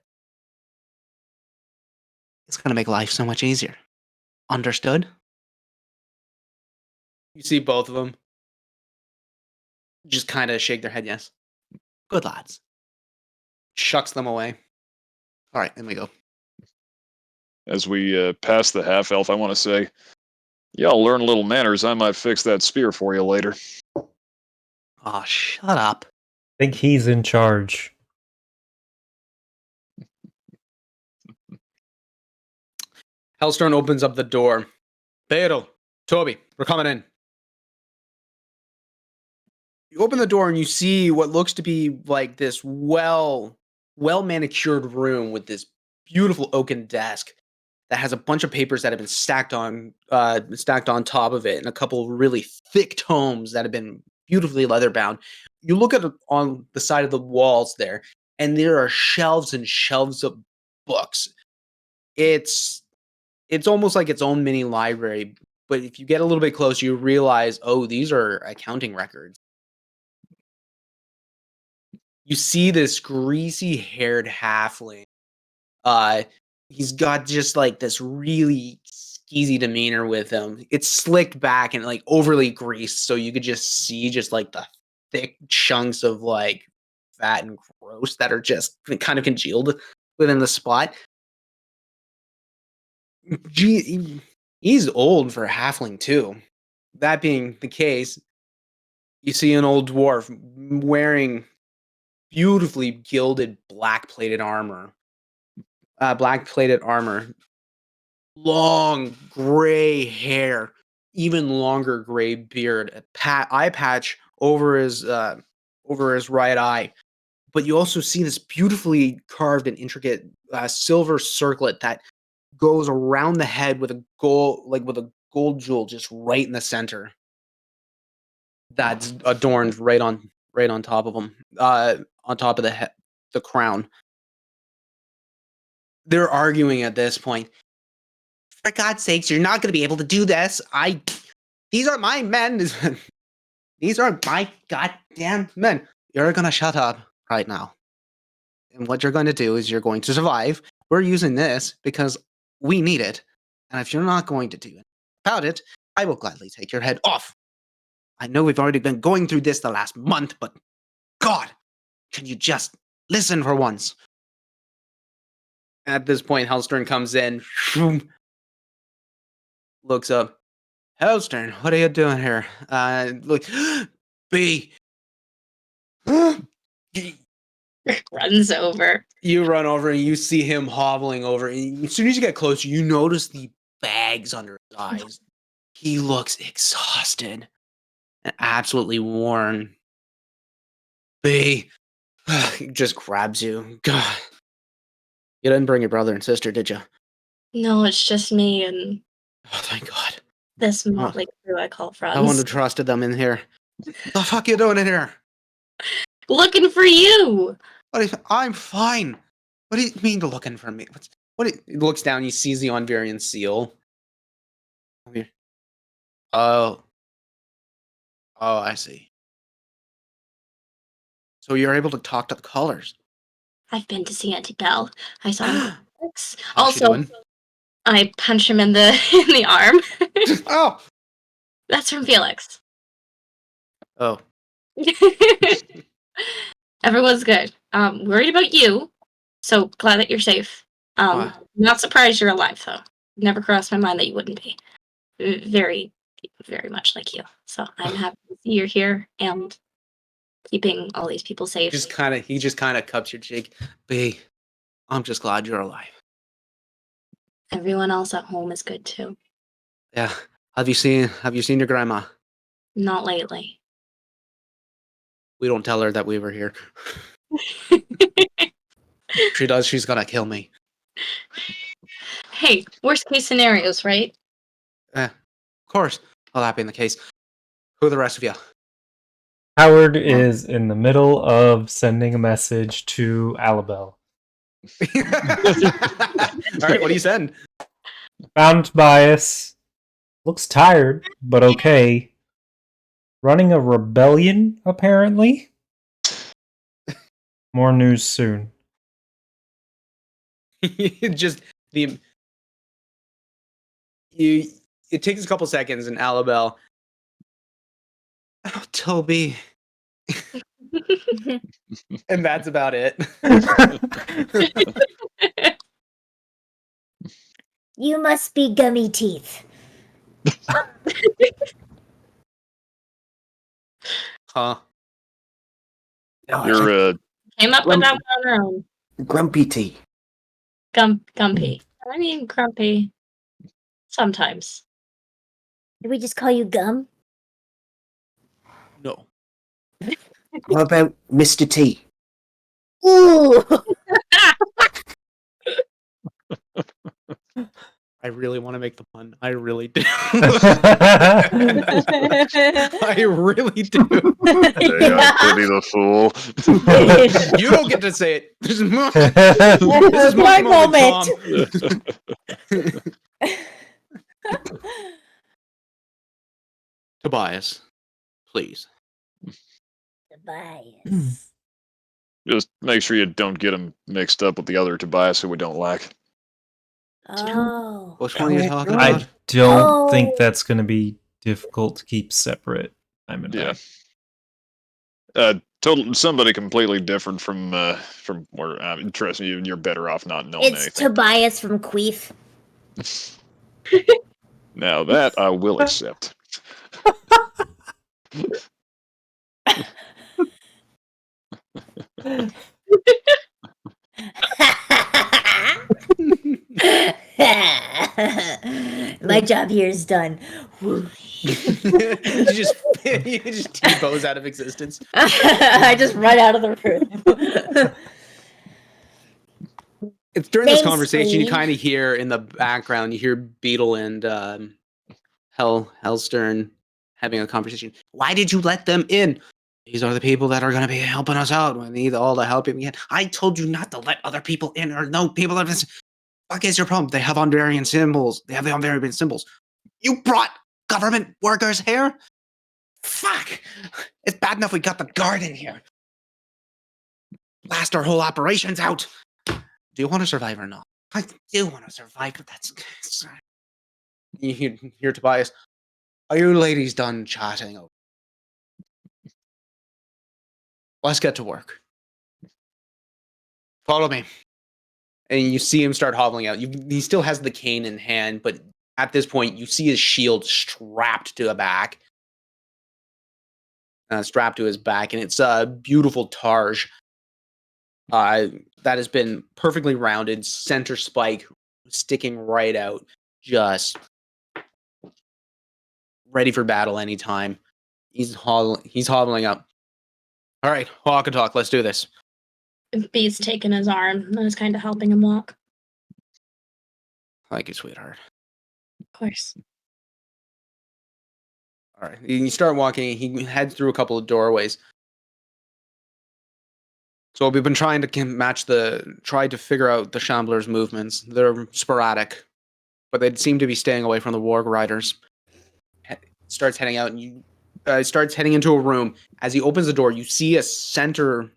it's gonna make life so much easier. Understood? You see both of them just kind of shake their head yes. Good lads. Shucks them away. All right, in we go. As we pass the half elf, I want to say, y'all learn a little manners. I might fix that spear for you later. Oh, shut up. I think he's in charge. Hellstern opens up the door. Beedle, Toby, we're coming in. You open the door and you see what looks to be like this well manicured room with this beautiful oaken desk that has a bunch of papers that have been stacked on top of it, and a couple of really thick tomes that have been beautifully leather bound. You look at it on the side of the walls there, and there are shelves and shelves of books. It's almost like its own mini library, but if you get a little bit closer, you realize, oh, these are accounting records. You see this greasy-haired halfling. He's got just like this really skeezy demeanor with him. It's slicked back and like overly greased, so you could just see just like the thick chunks of like fat and gross that are just kind of congealed within the spot. Gee, he's old for a halfling too. That being the case, you see an old dwarf wearing beautifully gilded black plated armor, long gray hair, even longer gray beard, eye patch over his right eye. But you also see this beautifully carved and intricate silver circlet that goes around the head with a gold jewel just right in the center. That's adorned right on top of him, on top of the crown. They're arguing at this point. For God's sakes, you're not going to be able to do this. These are my men. These are my goddamn men. You're going to shut up right now. And what you're going to do is you're going to survive. We're using this because we need it. And if you're not going to do it about it, I will gladly take your head off. I know we've already been going through this the last month, but God, can you just listen for once? At this point, Hellstern comes in, looks up. Hellstern, what are you doing here? Look, B. Runs over. You run over and you see him hobbling over. And as soon as you get closer, you notice the bags under his eyes. He looks exhausted and absolutely worn. B. He just grabs you. God. You didn't bring your brother and sister, did you? No, it's just me and Oh, thank God. this motley crew I call friends. I wouldn't have trusted them in here. The fuck you doing in here? Looking for you. I'm fine. What do you mean looking for me? He looks down, he sees the Onvarian seal. Oh, I see. So you're able to talk to the colors. I've been to see Auntie Belle. I saw him. How's she Also, doing? I punch him in the arm. Oh. That's from Felix. Oh. Everyone's good. Worried about you. So glad that you're safe. Not surprised you're alive though. Never crossed my mind that you wouldn't be. Very, very much like you. So I'm happy to see you're here and keeping all these people safe. He just kind of cups your cheek. B, I'm just glad you're alive. Everyone else at home is good too. Yeah. Have you seen your grandma? Not lately. We don't tell her that we were here. If she does, she's gonna kill me. Hey, worst case scenarios, right? Of course. Well, that being the case, who are the rest of you? Howard is in the middle of sending a message to Alabel. All right, what do you send? Found Tobias. Looks tired, but okay. Running a rebellion, apparently. More news soon. Just the you. It takes a couple seconds, and Alabel. Oh, Toby. And that's about it. You must be Gummy Teeth. Huh? No, You're Came up with that one on our own. Grumpy Tea. Gumpy. I mean, grumpy. Sometimes. Did we just call you Gum? No. What about Mr. T? Ooh. I really want to make the pun. I really do. I really do. hey, Pity the Fool. You don't get to say it. This is my, This is my moment. Tom. Tobias, please. Tobias. Just make sure you don't get him mixed up with the other Tobias who we don't like. Oh. Which one are you talking I about? don't think Oh. that's going to be difficult to keep separate. I'm Yeah. back. Somebody completely different from where. Trust me, you're better off not knowing It's anything. Tobias from Queef. Now that I will accept. My job here is done. you just T-pose out of existence. I just run out of the room. It's during this Thanks, conversation you Lee. kind of hear in the background, you hear Beetle and Hellstern having a conversation. Why did you let them in? These are the people that are going to be helping us out. We need all the help we can get. I told you not to let other people in or no people of this. What is your problem? They have Hondurian symbols. They have the Hondurian symbols. You brought government workers here? Fuck. It's bad enough we got the guard in here. Blast our whole operations out. Do you want to survive or not? I do want to survive, but that's... You hear Tobias. Are you ladies done chatting? Let's get to work. Follow me. And you see him start hobbling out. He still has the cane in hand, but at this point, you see his shield strapped to the back. Strapped to his back, and it's a beautiful targe that has been perfectly rounded, center spike sticking right out, just ready for battle anytime. He's hobbling up. All right, walk and talk. Let's do this. Bee's taking his arm and is kind of helping him walk. Thank you, sweetheart. Of course. All right, you start walking. He heads through a couple of doorways. So we've been trying to try to figure out the Shamblers' movements. They're sporadic, but they seem to be staying away from the warg riders. Starts heading out, and starts heading into a room. As he opens the door, you see a center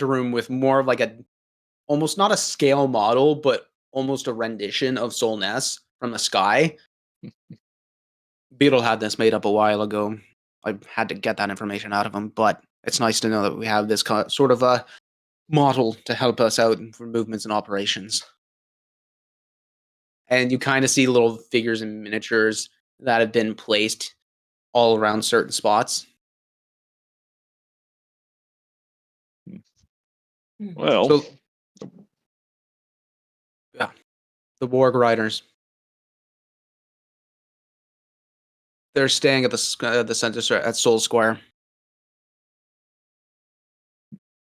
room with more of like almost not a scale model, but almost a rendition of Solness from the sky. Beetle had this made up a while ago. I had to get that information out of him, but it's nice to know that we have this sort of a model to help us out for movements and operations. And you kind of see little figures and miniatures that have been placed all around certain spots. Well, So The warg riders. They're staying at the center at Soul Square.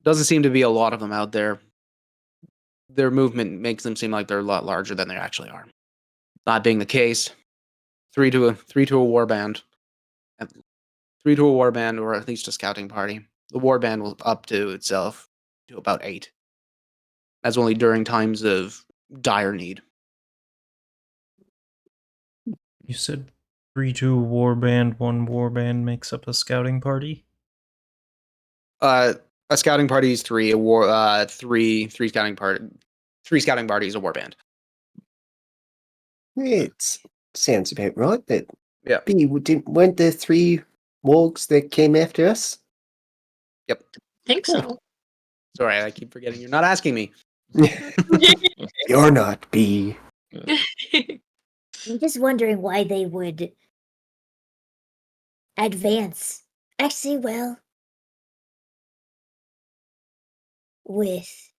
Doesn't seem to be a lot of them out there. Their movement makes them seem like they're a lot larger than they actually are. That being the case, three to a warband, 3 to a warband, or at least a scouting party. The warband will up to itself to about 8. That's only during times of dire need. You said 3 to a warband, 1 warband makes up a scouting party? A scouting party is 3. Three scouting party. 3 scouting parties a warband. It sounds about right, but Yeah. weren't there 3 wargs that came after us? Yep. Think so. Sorry, I keep forgetting. You're not asking me. You're not B. I'm just wondering why they would advance. Actually, well, with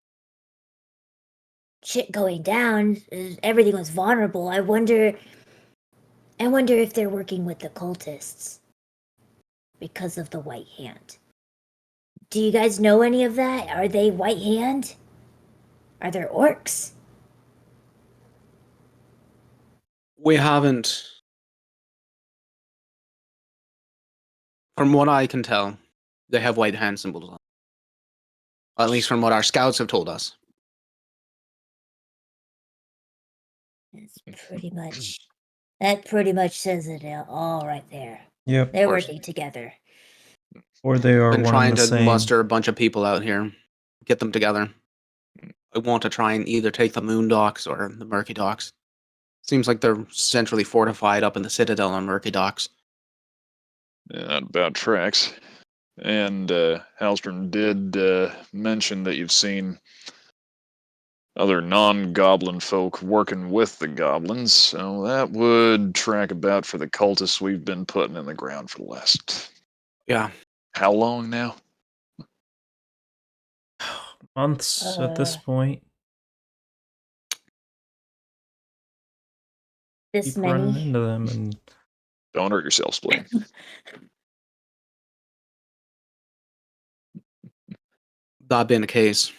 shit going down, everything was vulnerable. I wonder if they're working with the cultists because of the White Hand. Do you guys know any of that? Are they White Hand? Are there orcs? We haven't. From what I can tell, they have white hand symbols on. At least from what our scouts have told us. That pretty much says it all right there. Yep. They're course. working together. Or they are Been one trying and the to same. muster a bunch of people out here, get them together. I want to try and either take the Moon Docks or the Murky Docks. Seems like they're centrally fortified up in the Citadel on Murky Docks. Yeah, that about tracks. And Halstrom did mention that you've seen other non-goblin folk working with the goblins, so that would track about for the cultists we've been putting in the ground for the last... Yeah. How long now? Months at this point. This Keep running many. into them and Don't hurt yourself, Spleen. That being the case,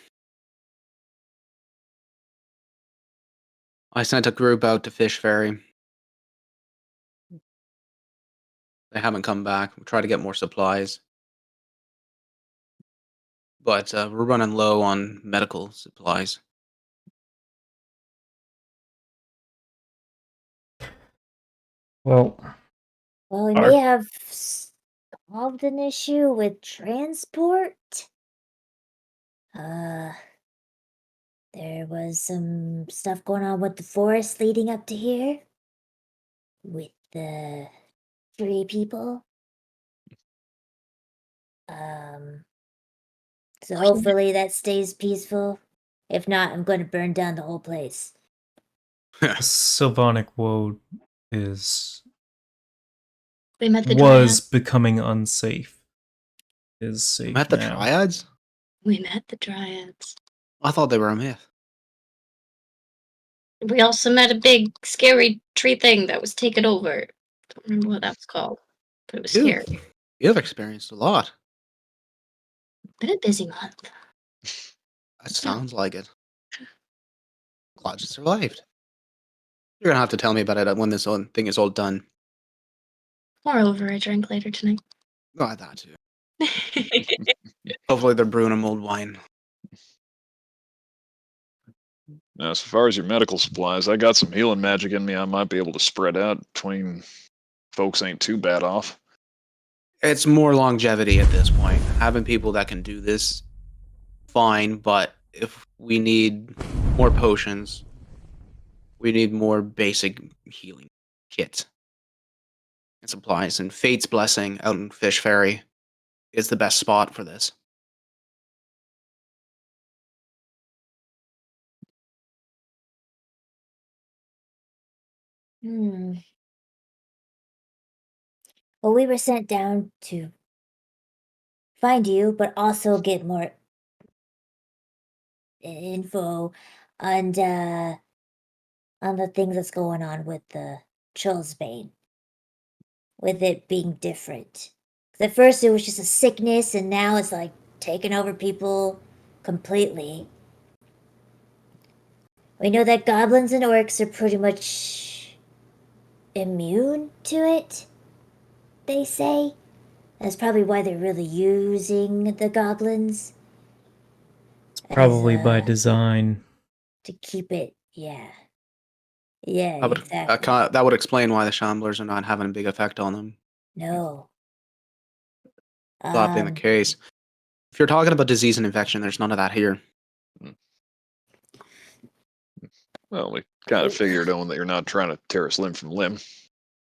I sent a group out to Fish Ferry. They haven't come back. We try to get more supplies. But we're running low on medical supplies. well, Well, we Our- may have solved an issue with transport. There was some stuff going on with the forest leading up to here. With the 3 people. So hopefully that stays peaceful. If not, I'm going to burn down the whole place. Sylvanic woe is We met the was Dryads. becoming unsafe. Is safe Met the now. Triads? We met the Dryads. I thought they were a myth. We also met a big, scary tree thing that was taken over. Don't remember what that was called, but it was scary. You've experienced a lot. Been a busy month. That sounds like it. Glad you survived. You're gonna have to tell me about it when this thing is all done. Moreover, I drank later tonight. Oh, I thought too. Hopefully they're brewing a mulled wine. Now, as far as your medical supplies, I got some healing magic in me. I might be able to spread out between folks ain't too bad off. It's more longevity at this point. Having people that can do this, fine, but if we need more potions, we need more basic healing kits and supplies. And Fate's Blessing out in Fish Ferry is the best spot for this. Well, we were sent down to find you, but also get more info. And on the things that's going on with the Trollsbane. With it being different. 'Cause at first it was just a sickness, and now it's like taking over people completely. We know that goblins and orcs are pretty much immune to it, they say. That's probably why they're really using the goblins. Probably as, by design. To keep it, yeah. Yeah, That would, exactly. that would explain why the Shamblers are not having a big effect on them. No. That being the case. If you're talking about disease and infection, there's none of that here. Well, we kind of figured on that you're not trying to tear us limb from limb.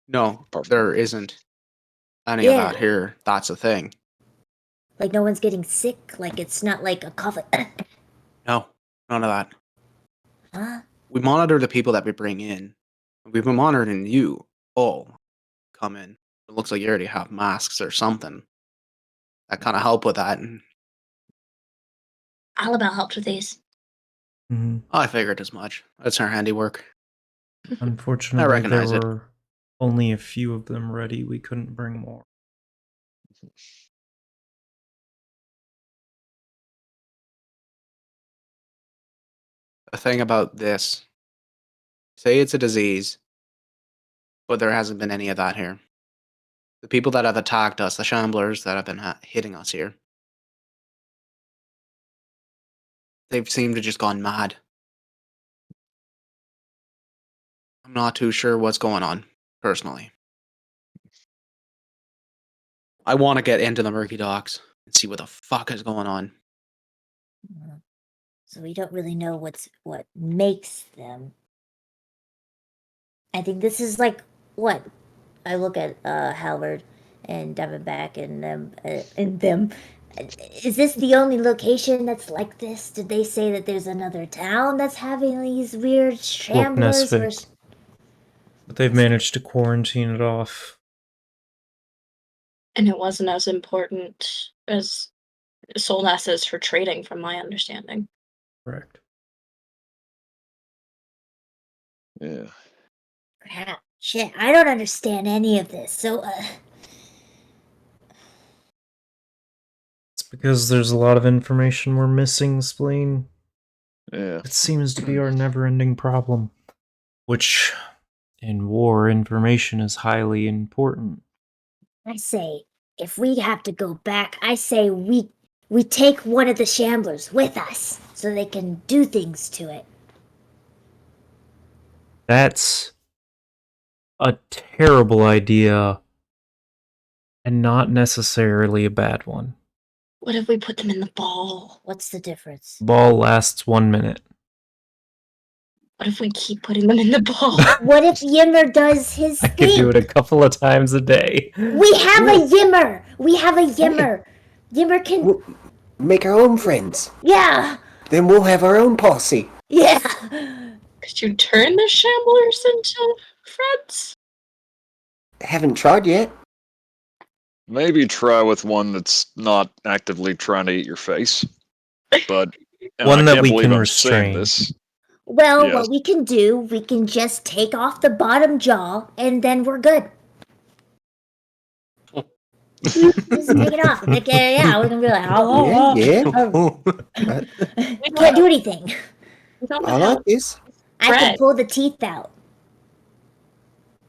No, Apart from- there isn't any of that here. That's the thing. Like no one's getting sick. Like it's not like a cough. No, none of that. Huh? We monitor the people that we bring in. We've been monitoring you all come in. It looks like you already have masks or something. That kind of help with that. And Alabel helped with these. Mhm. I figured as much. It's her handiwork. Unfortunately, I there recognize it. were only a few of them ready. We couldn't bring more. The thing about this, say it's a disease, but there hasn't been any of that here. The people that have attacked us, the Shamblers that have been hitting us here, they've seemed to just gone mad. I'm not too sure what's going on, personally. I want to get into the murky docks and see what the fuck is going on. So we don't really know what makes them. I think this is like what I look at Howard and Diamondback and them. Is this the only location that's like this? Did they say that there's another town that's having these weird Shamblers? Nesvik. But they've managed to quarantine it off. And it wasn't as important as Solness is for trading, from my understanding. Correct. Yeah. Crap. Shit, I don't understand any of this. So, It's because there's a lot of information we're missing, Spleen. Yeah. It seems to be our never-ending problem. Which, in war, information is highly important. I say, if we have to go back, I say we take one of the Shamblers with us so they can do things to it. That's a terrible idea and not necessarily a bad one. What if we put them in the ball? What's the difference? Ball lasts 1 minute. What if we keep putting them in the ball? What if Yimmer does his I thing? could do it a couple of times a day. We have a Yimmer! We have a Yimmer! Yimmer can... We'll make our own friends. Yeah! Then we'll have our own posse. Yeah! Could you turn the Shamblers into friends? Haven't tried yet. Maybe try with one that's not actively trying to eat your face. But and One I that can't we believe can I'm saying restrain. this. Well, Yes. what we can do, we can just take off the bottom jaw, and then we're good. Just take it off. Like, yeah, we can be like, oh, Yeah. we can't do anything. We don't I know how like this. I can Fred. pull the teeth out.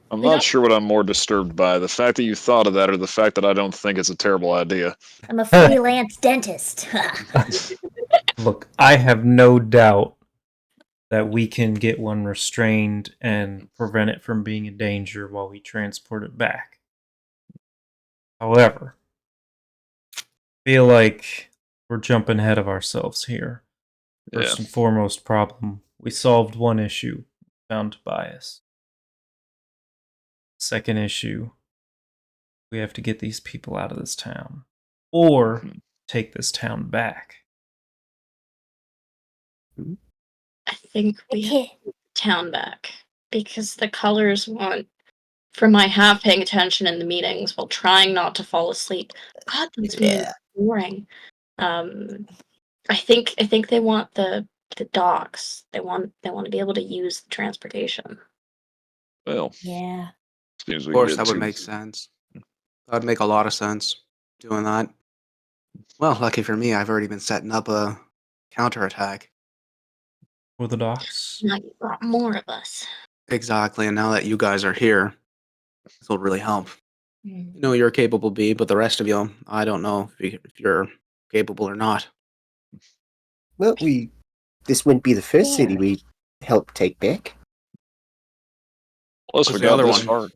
I'm We not don't- sure what I'm more disturbed by, the fact that you thought of that or the fact that I don't think it's a terrible idea. I'm a freelance dentist. Look, I have no doubt that we can get one restrained and prevent it from being a danger while we transport it back. However, I feel like we're jumping ahead of ourselves here. First and foremost problem, we solved one issue, found Tobias. Second issue, we have to get these people out of this town. Or take this town back. I think we have Okay. the town back. Because the colors want, from my half paying attention in the meetings while trying not to fall asleep. God, these meetings are boring. I think they want the the docks. They want to be able to use the transportation. Well, Yeah. seems Of we course, can that would get make sense. That would make a lot of sense doing that. Well, lucky for me, I've already been setting up a counterattack. For the docks. Now you got more of us. Exactly, and now that you guys are here, this will really help. Mm. You know you're capable, B, but the rest of you, I don't know if you're capable or not. Well, this wouldn't be the first city Very. we helped take back. Plus, What's we the got other this one?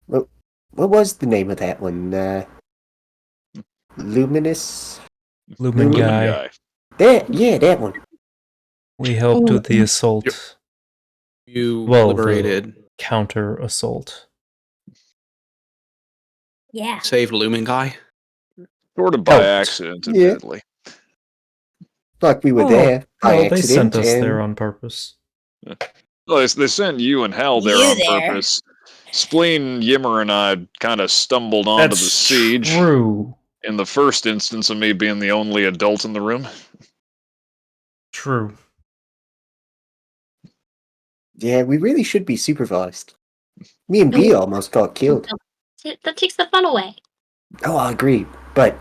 far. What was the name of that one? Luminous? Lumen Lumen guy. That one. We helped with the assault. You Well, liberated, the counter assault. Yeah. saved Lumen Guy. Sort of by Helped. accident, Yeah. admittedly. Like we were Oh, there by no, they accident. sent us and there on purpose. Well, they sent you and Hal there You on there. purpose. Spleen, Yimmer, and I kind of stumbled onto the That's siege true. in the first instance of me being the only adult in the room. True. Yeah, we really should be supervised. Me and B almost got killed. That takes the fun away. Oh, I agree. But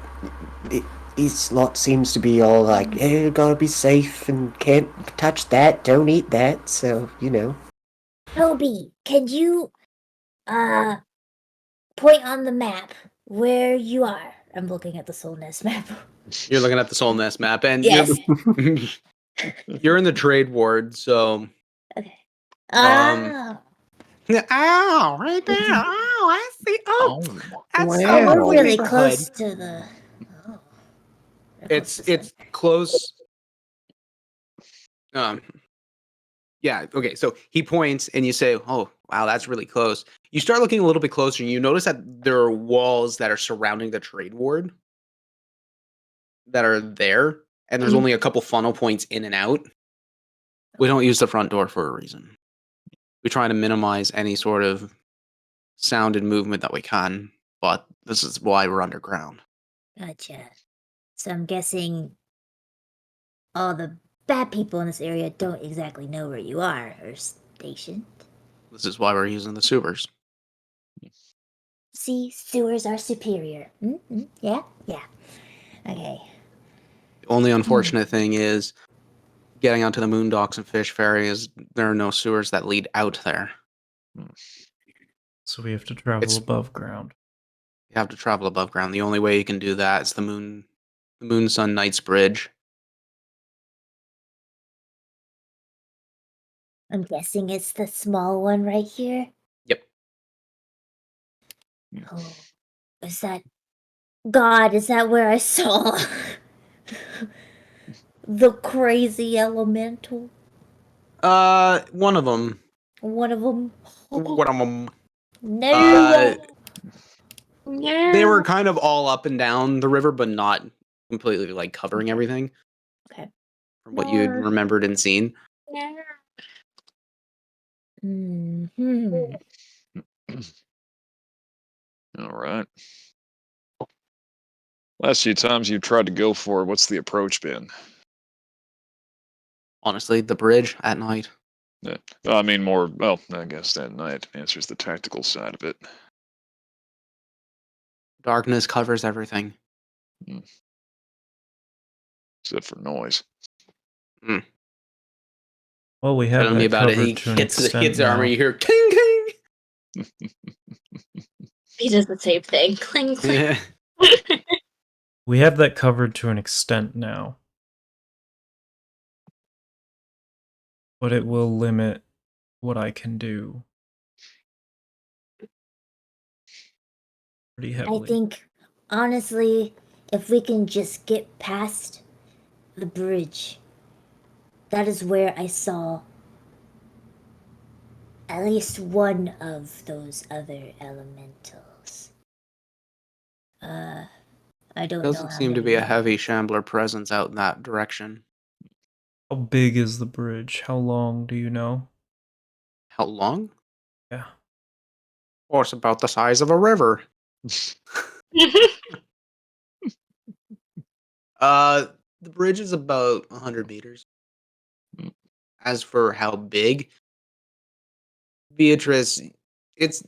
his lot seems to be all like, "Hey, gotta be safe and can't touch that, don't eat that." So, you know. Toby, can you point on the map where you are? I'm looking at the Soul Nest map. You're looking at the Soul Nest map, and Yes. you're in the trade ward, so. Okay. Ow, right there. Oh, I see. Oh, that's Wow. so we're lovely really neighborhood. close to the. Oh. We're close to It's close. Yeah. Okay. So he points, and you say, "Oh, wow, that's really close." You start looking a little bit closer, and you notice that there are walls that are surrounding the trade ward that are there, and there's only a couple funnel points in and out. We don't use the front door for a reason. We try to minimize any sort of sound and movement that we can, but this is why we're underground. Gotcha. So I'm guessing all the bad people in this area don't exactly know where you are or stationed. This is why we're using the sewers. See, sewers are superior. Mm-hmm. Yeah, yeah. Okay. The only unfortunate thing is getting onto the moon docks and fish ferry is there are no sewers that lead out there. So we have to travel above ground. You have to travel above ground. The only way you can do that is the moon sun Knights Bridge. I'm guessing it's the small one right here. Yep. Oh, is that God? Is that where I saw the crazy elemental? One of them. One of them. One of them. No. Yeah. They were kind of all up and down the river, but not completely like covering everything. Okay. From what you had remembered and seen. Mm-hmm. All right. Last few times you tried to go for it, what's the approach been? Honestly, the bridge at night. Yeah. I mean, more, well, I guess that night answers the tactical side of it. Darkness covers everything. Except for noise. Well, we have Telling me that about it. covered He to an hits the extent armor. now. You hear king king. He does the same thing. Cling, cling. Yeah. We have that covered to an extent now. But it will limit what I can do pretty heavily. I think, honestly, if we can just get past the bridge, that is where I saw at least one of those other elementals. I don't know Doesn't how seem to many be a there heavy are. Shambler presence out in that direction. How big is the bridge? How long do you know? How long? Yeah. Oh, it's about the size of a river. the bridge is about 100 meters. Hmm. As for how big, Beatrice, it's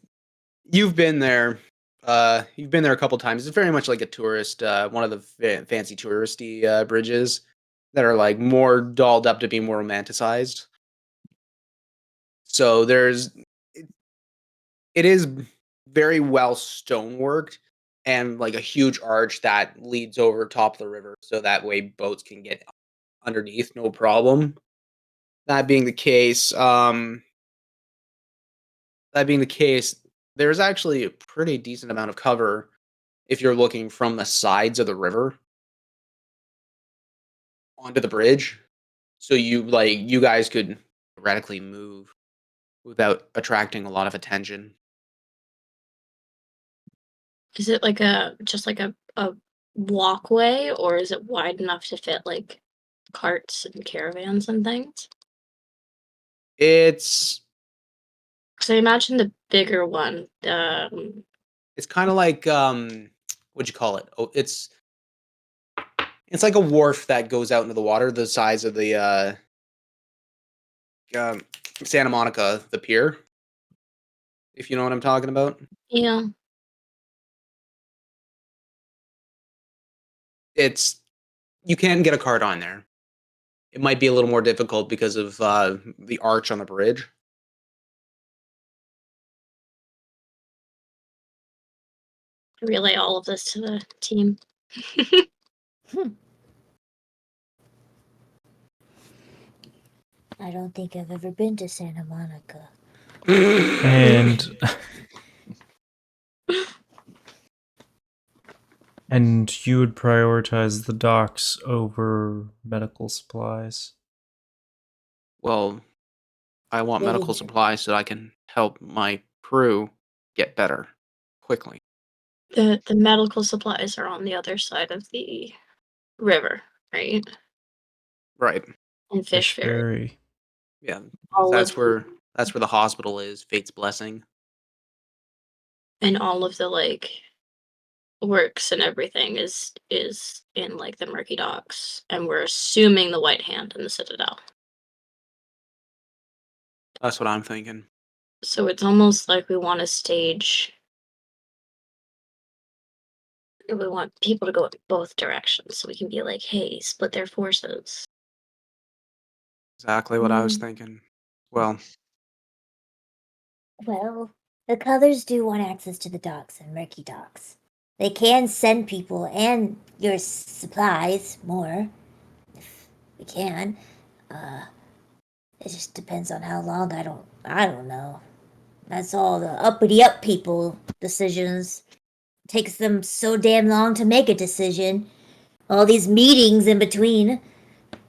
you've been there. You've been there a couple times. It's very much like a tourist, one of the fancy touristy bridges that are like more dolled up to be more romanticized. So it is very well stoneworked and like a huge arch that leads over top of the river, so that way boats can get underneath, no problem. That being the case, there's actually a pretty decent amount of cover if you're looking from the sides of the river onto the bridge. So you guys could theoretically move without attracting a lot of attention. Is it like just like a walkway, or is it wide enough to fit like carts and caravans and things? It's Because I imagine the bigger one, it's kind of like what'd you call it? Oh, it's like a wharf that goes out into the water, the size of the Santa Monica, the pier. If you know what I'm talking about. yeah. It's you can get a cart on there. It might be a little more difficult because of the arch on the bridge. Relay all of this to the team. I don't think I've ever been to Santa Monica. And and you would prioritize the docks over medical supplies. Well, I want Living medical here. supplies so I can help my crew get better quickly. The medical supplies are on the other side of the river, right? Right. And Fish Ferry. Yeah. All That's of where the hospital is, Fate's Blessing. and all of the like works and everything is in like the murky docks, and we're assuming the White Hand in the Citadel. That's what I'm thinking. So it's almost like we want to stage. We want people to go in both directions, so we can be like, "Hey, split their forces." Exactly what I was thinking. Well, Well, the colors do want access to the docks and murky docks. They can send people and your supplies more, if we can. It just depends on how long. I don't know. That's all the uppity up people decisions. Takes them so damn long to make a decision. All these meetings in between.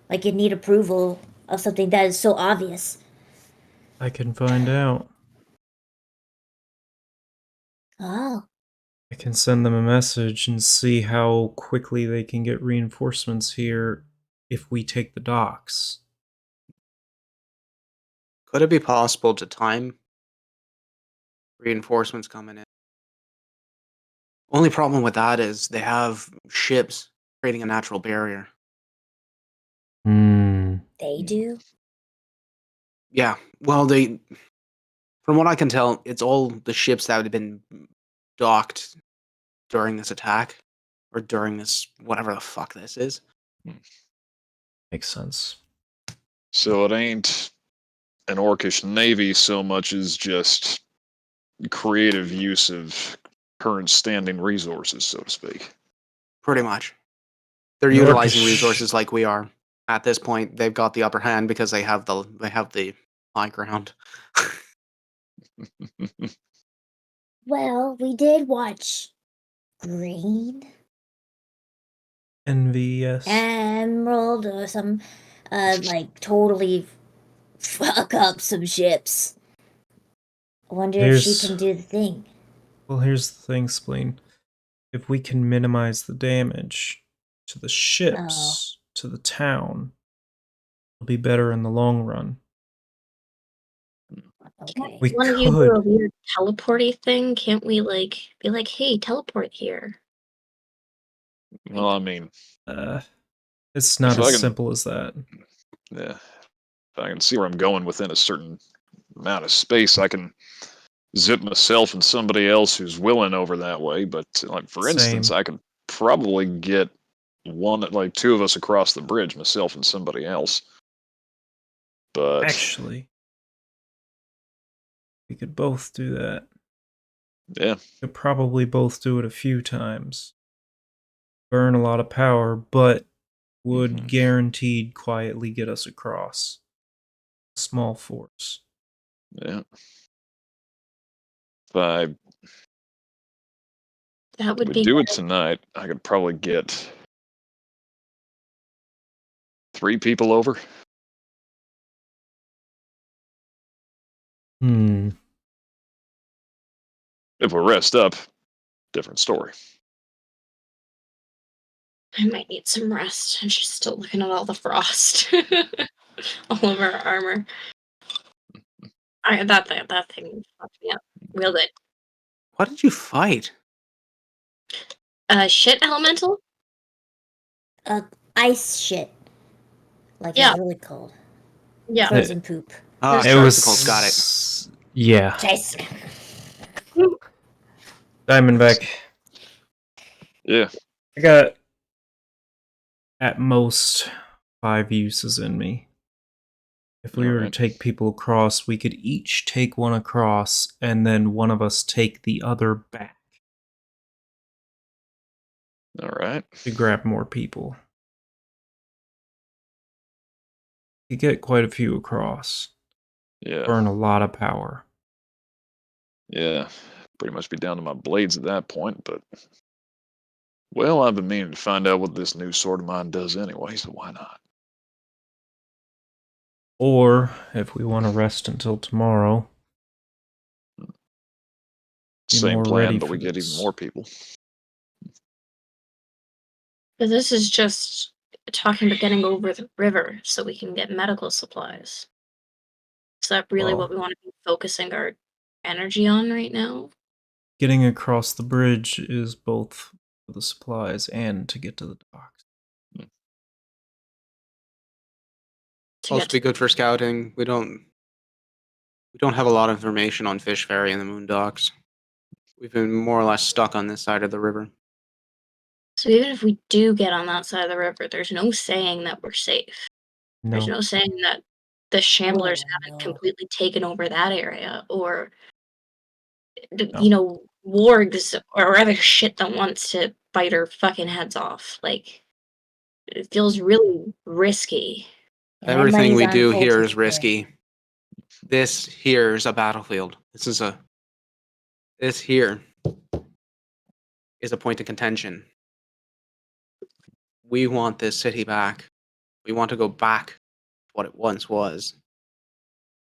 Like you need approval of something that is so obvious. I can find out. Oh, I can send them a message and see how quickly they can get reinforcements here if we take the docks. could it be possible to time reinforcements coming in? Only problem with that is they have ships creating a natural barrier. they do? Yeah. Well, from what I can tell, it's all the ships that have been docked during this attack or during this whatever the fuck this is. Makes sense. So it ain't an orcish navy so much as just creative use of current standing resources, so to speak. Pretty much. They're An utilizing orcish- resources like we are. At this point, they've got the upper hand because they have the high ground. Well, we did watch Green NVS. Emerald or some, like totally fuck up some ships. I wonder if she Here's- can do the thing. Well, here's the thing, Spleen. If we can minimize the damage to the ships, to the town, it'll be better in the long run. Okay. We One of you do a could. weird teleporty thing. Can't we like be like, "Hey, teleport here"? Well, I mean, They It's not If I as can- simple as that. Yeah. If I can see where I'm going within a certain amount of space, I can zip myself and somebody else who's willing over that way. But like for instance, Same. I could probably get two of us across the bridge, myself and somebody else. But Actually, we could both do that. yeah, Could probably both do it a few times. Burn a lot of power, but would guaranteed quietly get us across. Small force. yeah. If I That would would be do it good. tonight, I could probably get 3 people over. Hmm. If we rest up, different story. I might need some rest. I'm just still looking at all the frost all over our armor. That thing fucked me up real good. What did you fight? Shit elemental? Ice shit. Like Yeah. it's really cold. Yeah. Frozen poop. Ah, It Sharksicles, got it. Yeah. Chase. Diamondback. Yeah. I got at most 5 uses in me. If we were to Alright. take people across, we could each take one across, and then one of us take the other back All right. to grab more people. You get quite a few across. Yeah. Burn a lot of power. Yeah. Pretty much be down to my blades at that point, but well, I've been meaning to find out what this new sword of mine does anyway, so why not? Or, if we want to rest until tomorrow, be Same more plan, ready but for we get even this. more people. But this is just talking about getting over the river so we can get medical supplies. Is that really Well, what we want to be focusing our energy on right now? getting across the bridge is both for the supplies and to get to the docks. To Also get be good for scouting. We don't have a lot of information on Fish Ferry and the Moon Docks. We've been more or less stuck on this side of the river. So even if we do get on that side of the river, there's no saying that we're safe. There's No. no saying that the Shamblers Oh, haven't no. completely taken over that area, or No. wargs or other shit that wants to bite our fucking heads off. Like, it feels really risky. And my Everything money's we on do Colts here this is year. risky. This here is a battlefield. This here is a point of contention. We want this city back. We want to go back to what it once was.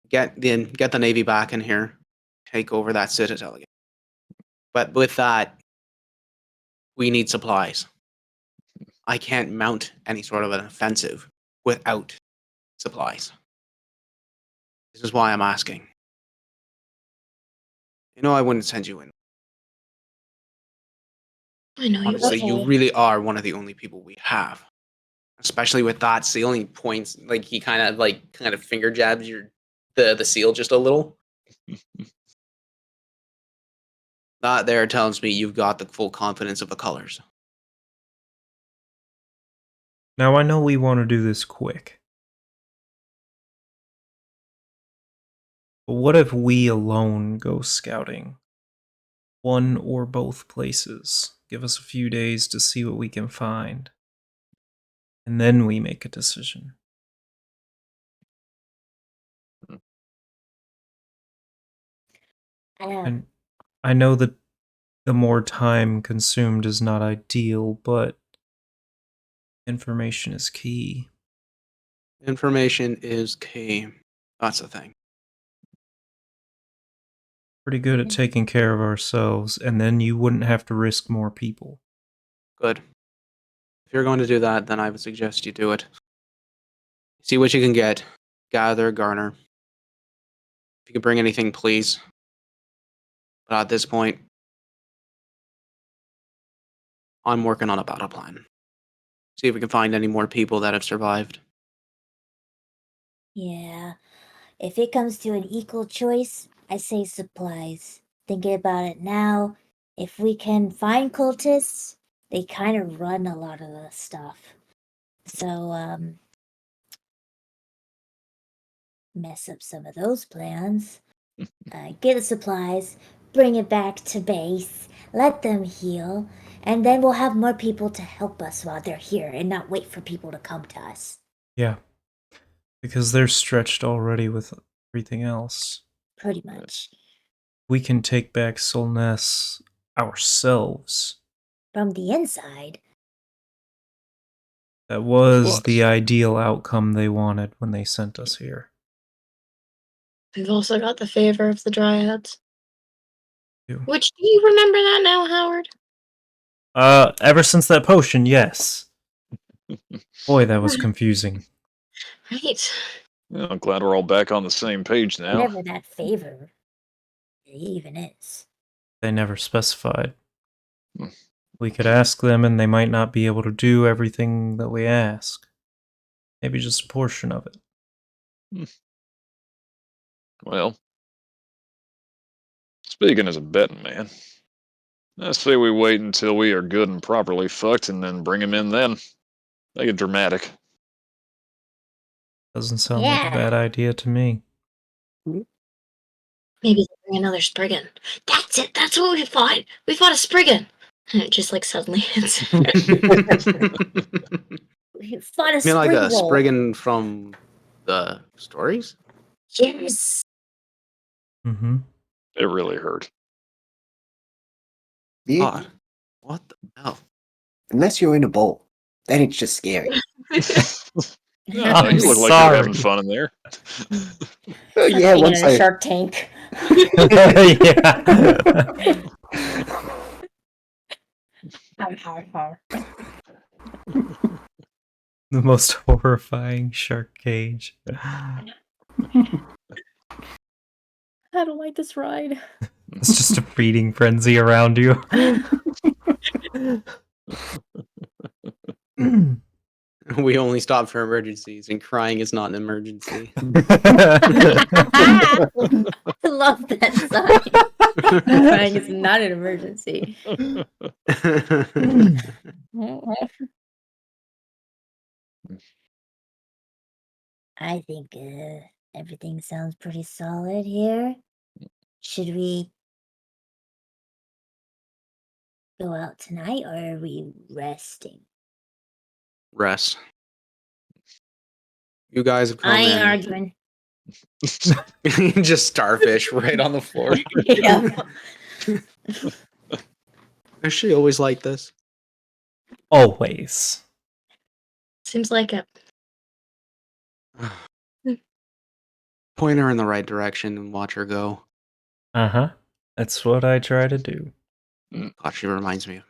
Get the Navy back in here. Take over that citadel again. But with that, we need supplies. I can't mount any sort of an offensive without supplies. This is why I'm asking. I wouldn't send you in. I know you Honestly, would. you really are one of the only people we have. Especially with that seal, he points like he kind of finger jabs the seal just a little. That there tells me you've got the full confidence of the colors. Now I know we want to do this quick. But what if we alone go scouting? One or both places. Give us a few days to see what we can find. And then we make a decision. And I know that the more time consumed is not ideal, but information is key. Information is key. That's the thing. Pretty good at taking care of ourselves, and then you wouldn't have to risk more people. Good. If you're going to do that, then I would suggest you do it. See what you can get. Gather, garner. If you can bring anything, please. But at this point, I'm working on a battle plan. see if we can find any more people that have survived. Yeah. If it comes to an equal choice, I say supplies. Thinking about it now, if we can find cultists, they kind of run a lot of the stuff. So, mess up some of those plans. Get the supplies, bring it back to base, let them heal, and then we'll have more people to help us while they're here and not wait for people to come to us. Yeah. Because they're stretched already with everything else. Pretty much. We can take back Solness ourselves. From the inside. That was Plus. the ideal outcome they wanted when they sent us here. We've also got the favor of the Dryads. Ew. Which, do you remember that now, Howard? Ever since that potion, yes. Boy, that was confusing. Right. Yeah, I'm glad we're all back on the same page now. Whatever that favor even is. They never specified. Hmm. We could ask them and they might not be able to do everything that we ask. Maybe just a portion of it. Well, speaking as a betting man, I say we wait until we are good and properly fucked and then bring him in then. Make it dramatic. Doesn't sound like a Yeah. bad idea to me. Maybe they'll bring another Spriggan. That's it. That's what we fought. We fought a Spriggan. And it just like suddenly hits. Fought a I mean, like a spring roll. Spriggan from the stories? Yes. Mm-hmm. It really hurt. God. What the hell? Unless you're in a bowl, then it's just scary. Yeah, I'm you look like sorry. you're having fun in there. Oh, yeah, Being once in a I Shark Tank. Yeah. The most horrifying shark cage. I don't like this ride. It's just a feeding frenzy around you. We only stop for emergencies, and crying is not an emergency. I love that sign. Crying is not an emergency. I think everything sounds pretty solid here. Should we go out tonight or are we resting? Rest. You guys have come I ain't in. arguing. Just starfish right on the floor. Yeah. Is she always like this? Always. Seems like it. Point her in the right direction and watch her go. Uh-huh. That's what I try to do. God, she reminds me.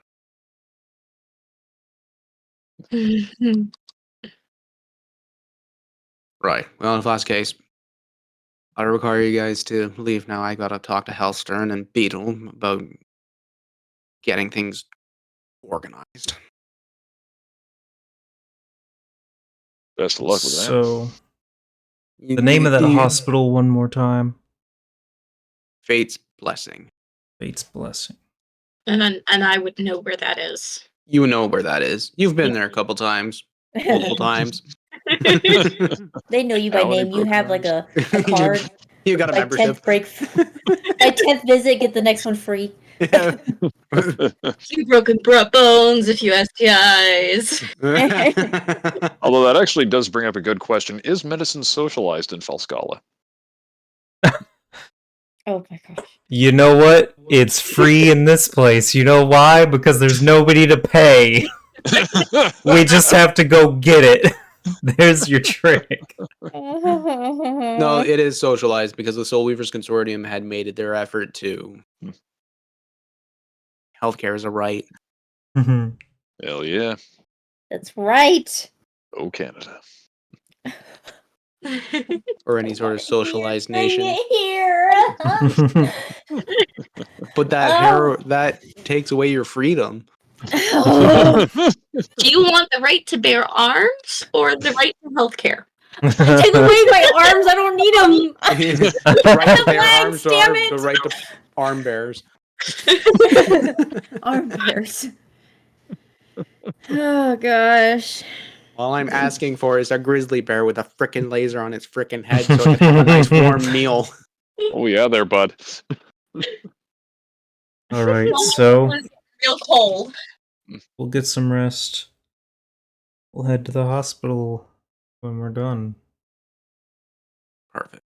Right. Well, in the last case, I require you guys to leave now. I gotta talk to Halstern and Beetle about getting things organized. Best of luck with that. So, the name of that hospital one more time. Fate's Blessing. Fate's Blessing. and I would know where that is. You know where that is. You've been there a couple times. Multiple times. They know you by How many name. You have like a You- card. You got a By membership. 10th break. By 10th visit, get the next one free. Yeah. Few broken bones, a few STIs. Although that actually does bring up a good question. Is medicine socialized in Falskallen? Oh my gosh. You know what? It's free in this place. You know why? Because there's nobody to pay. We just have to go get it. There's your trick. No, it is socialized because the Soul Weavers Consortium had made it their effort to. Healthcare is a right. Mhm. Hell yeah. That's right. Oh, Canada. Or any sort of socialized nation. Here. But that that takes away your freedom. Do you want the right to bear arms or the right to healthcare? Take away my arms. I don't need them. The right to bear legs, arms, damn or it! the right to arm bears. Arm bears. Oh gosh. All I'm asking for is a grizzly bear with a frickin' laser on its frickin' head so I can have a nice warm meal. Oh yeah, there, bud. All right, so Real cold. we'll get some rest. We'll head to the hospital when we're done. Perfect.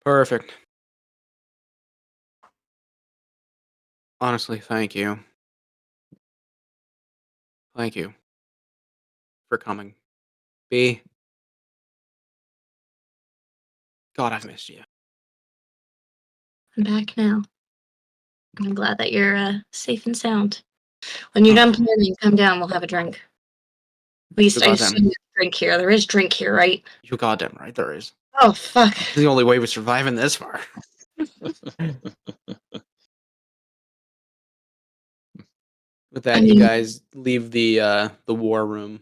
Perfect. Honestly, thank you. Thank you for coming. B. God, I've missed you. I'm back now. I'm glad that you're safe and sound. When you're done planning, come down. We'll have a drink. At least I Goddamn. assume there's drink here. There is drink here, right? You goddamn right there is. Oh fuck! It's the only way we're surviving this far. With that, you guys leave the war room.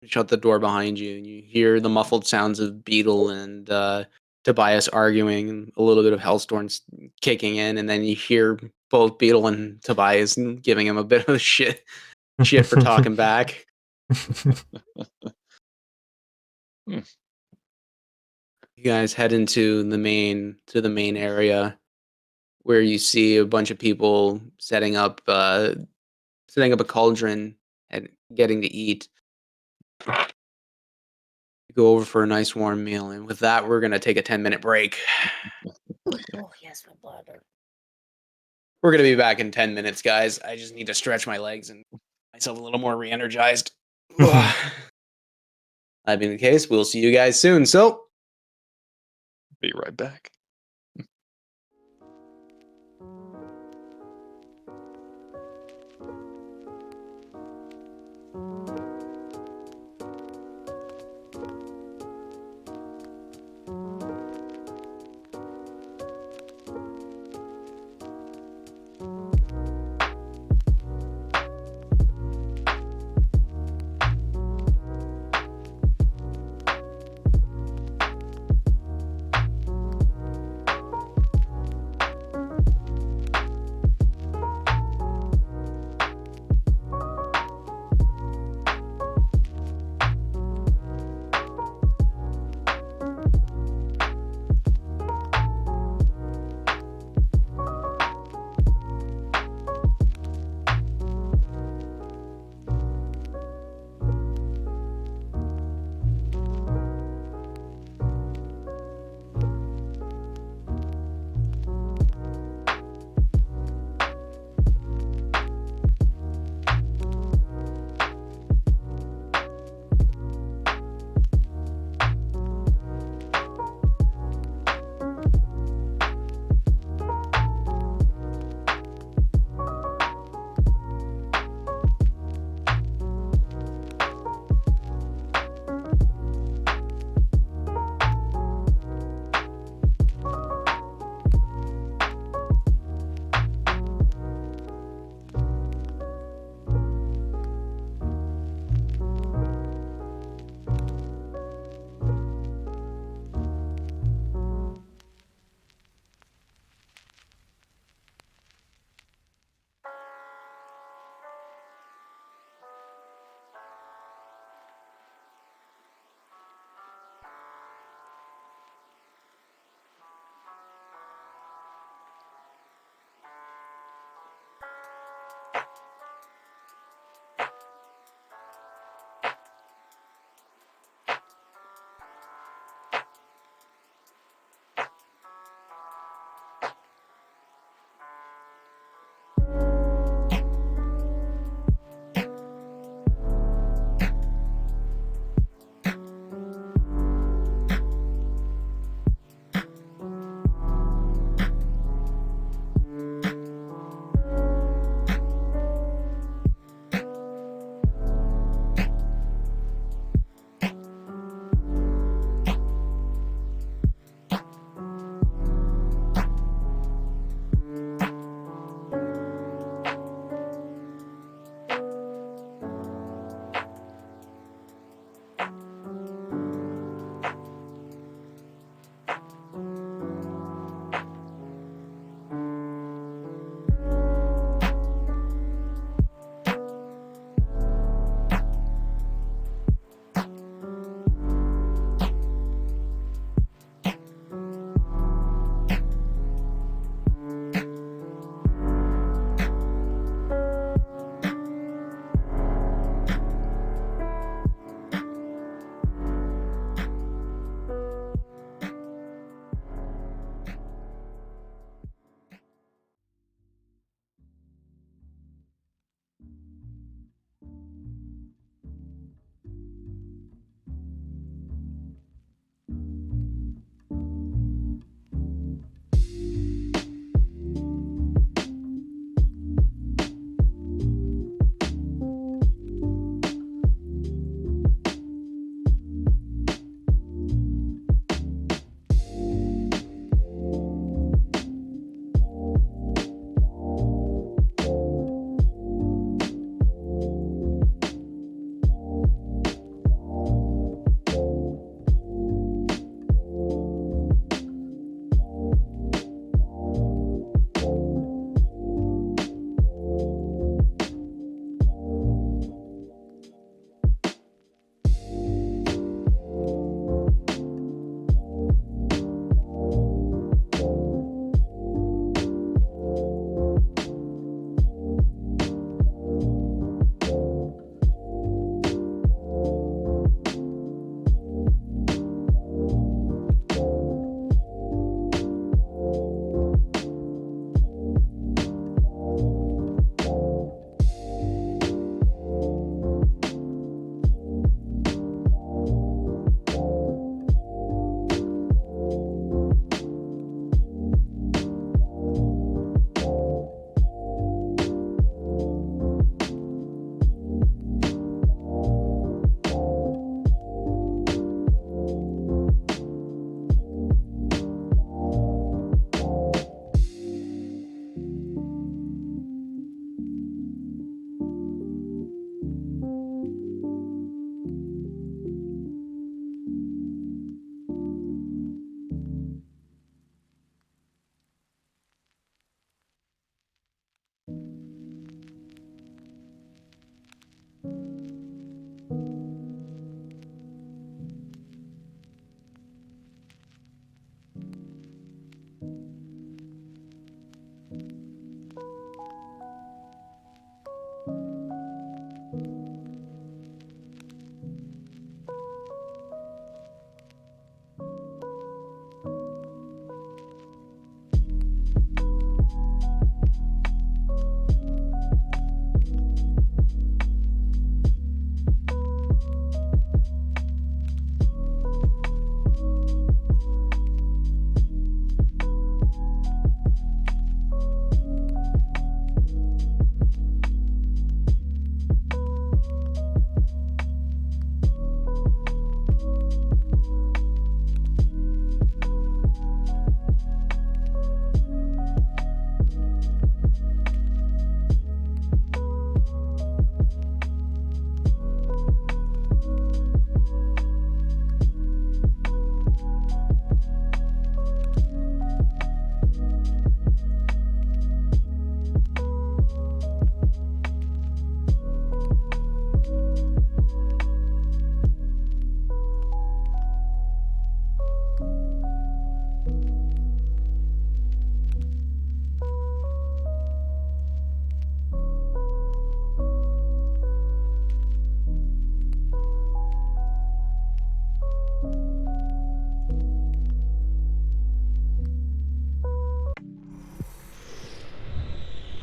Shut the door behind you, and you hear the muffled sounds of Beetle and Tobias arguing, and a little bit of Hellstorm kicking in, and then you hear both Beetle and Tobias giving him a bit of shit for talking back. You guys head into the main area where you see a bunch of people setting up a cauldron and getting to eat. Go over for a nice warm meal, and with that, we're gonna take a 10-minute break. Oh yes, my bladder. We're gonna be back in 10 minutes, guys. I just need to stretch my legs and get myself a little more re-energized. That being the case, we'll see you guys soon. So, Be right back.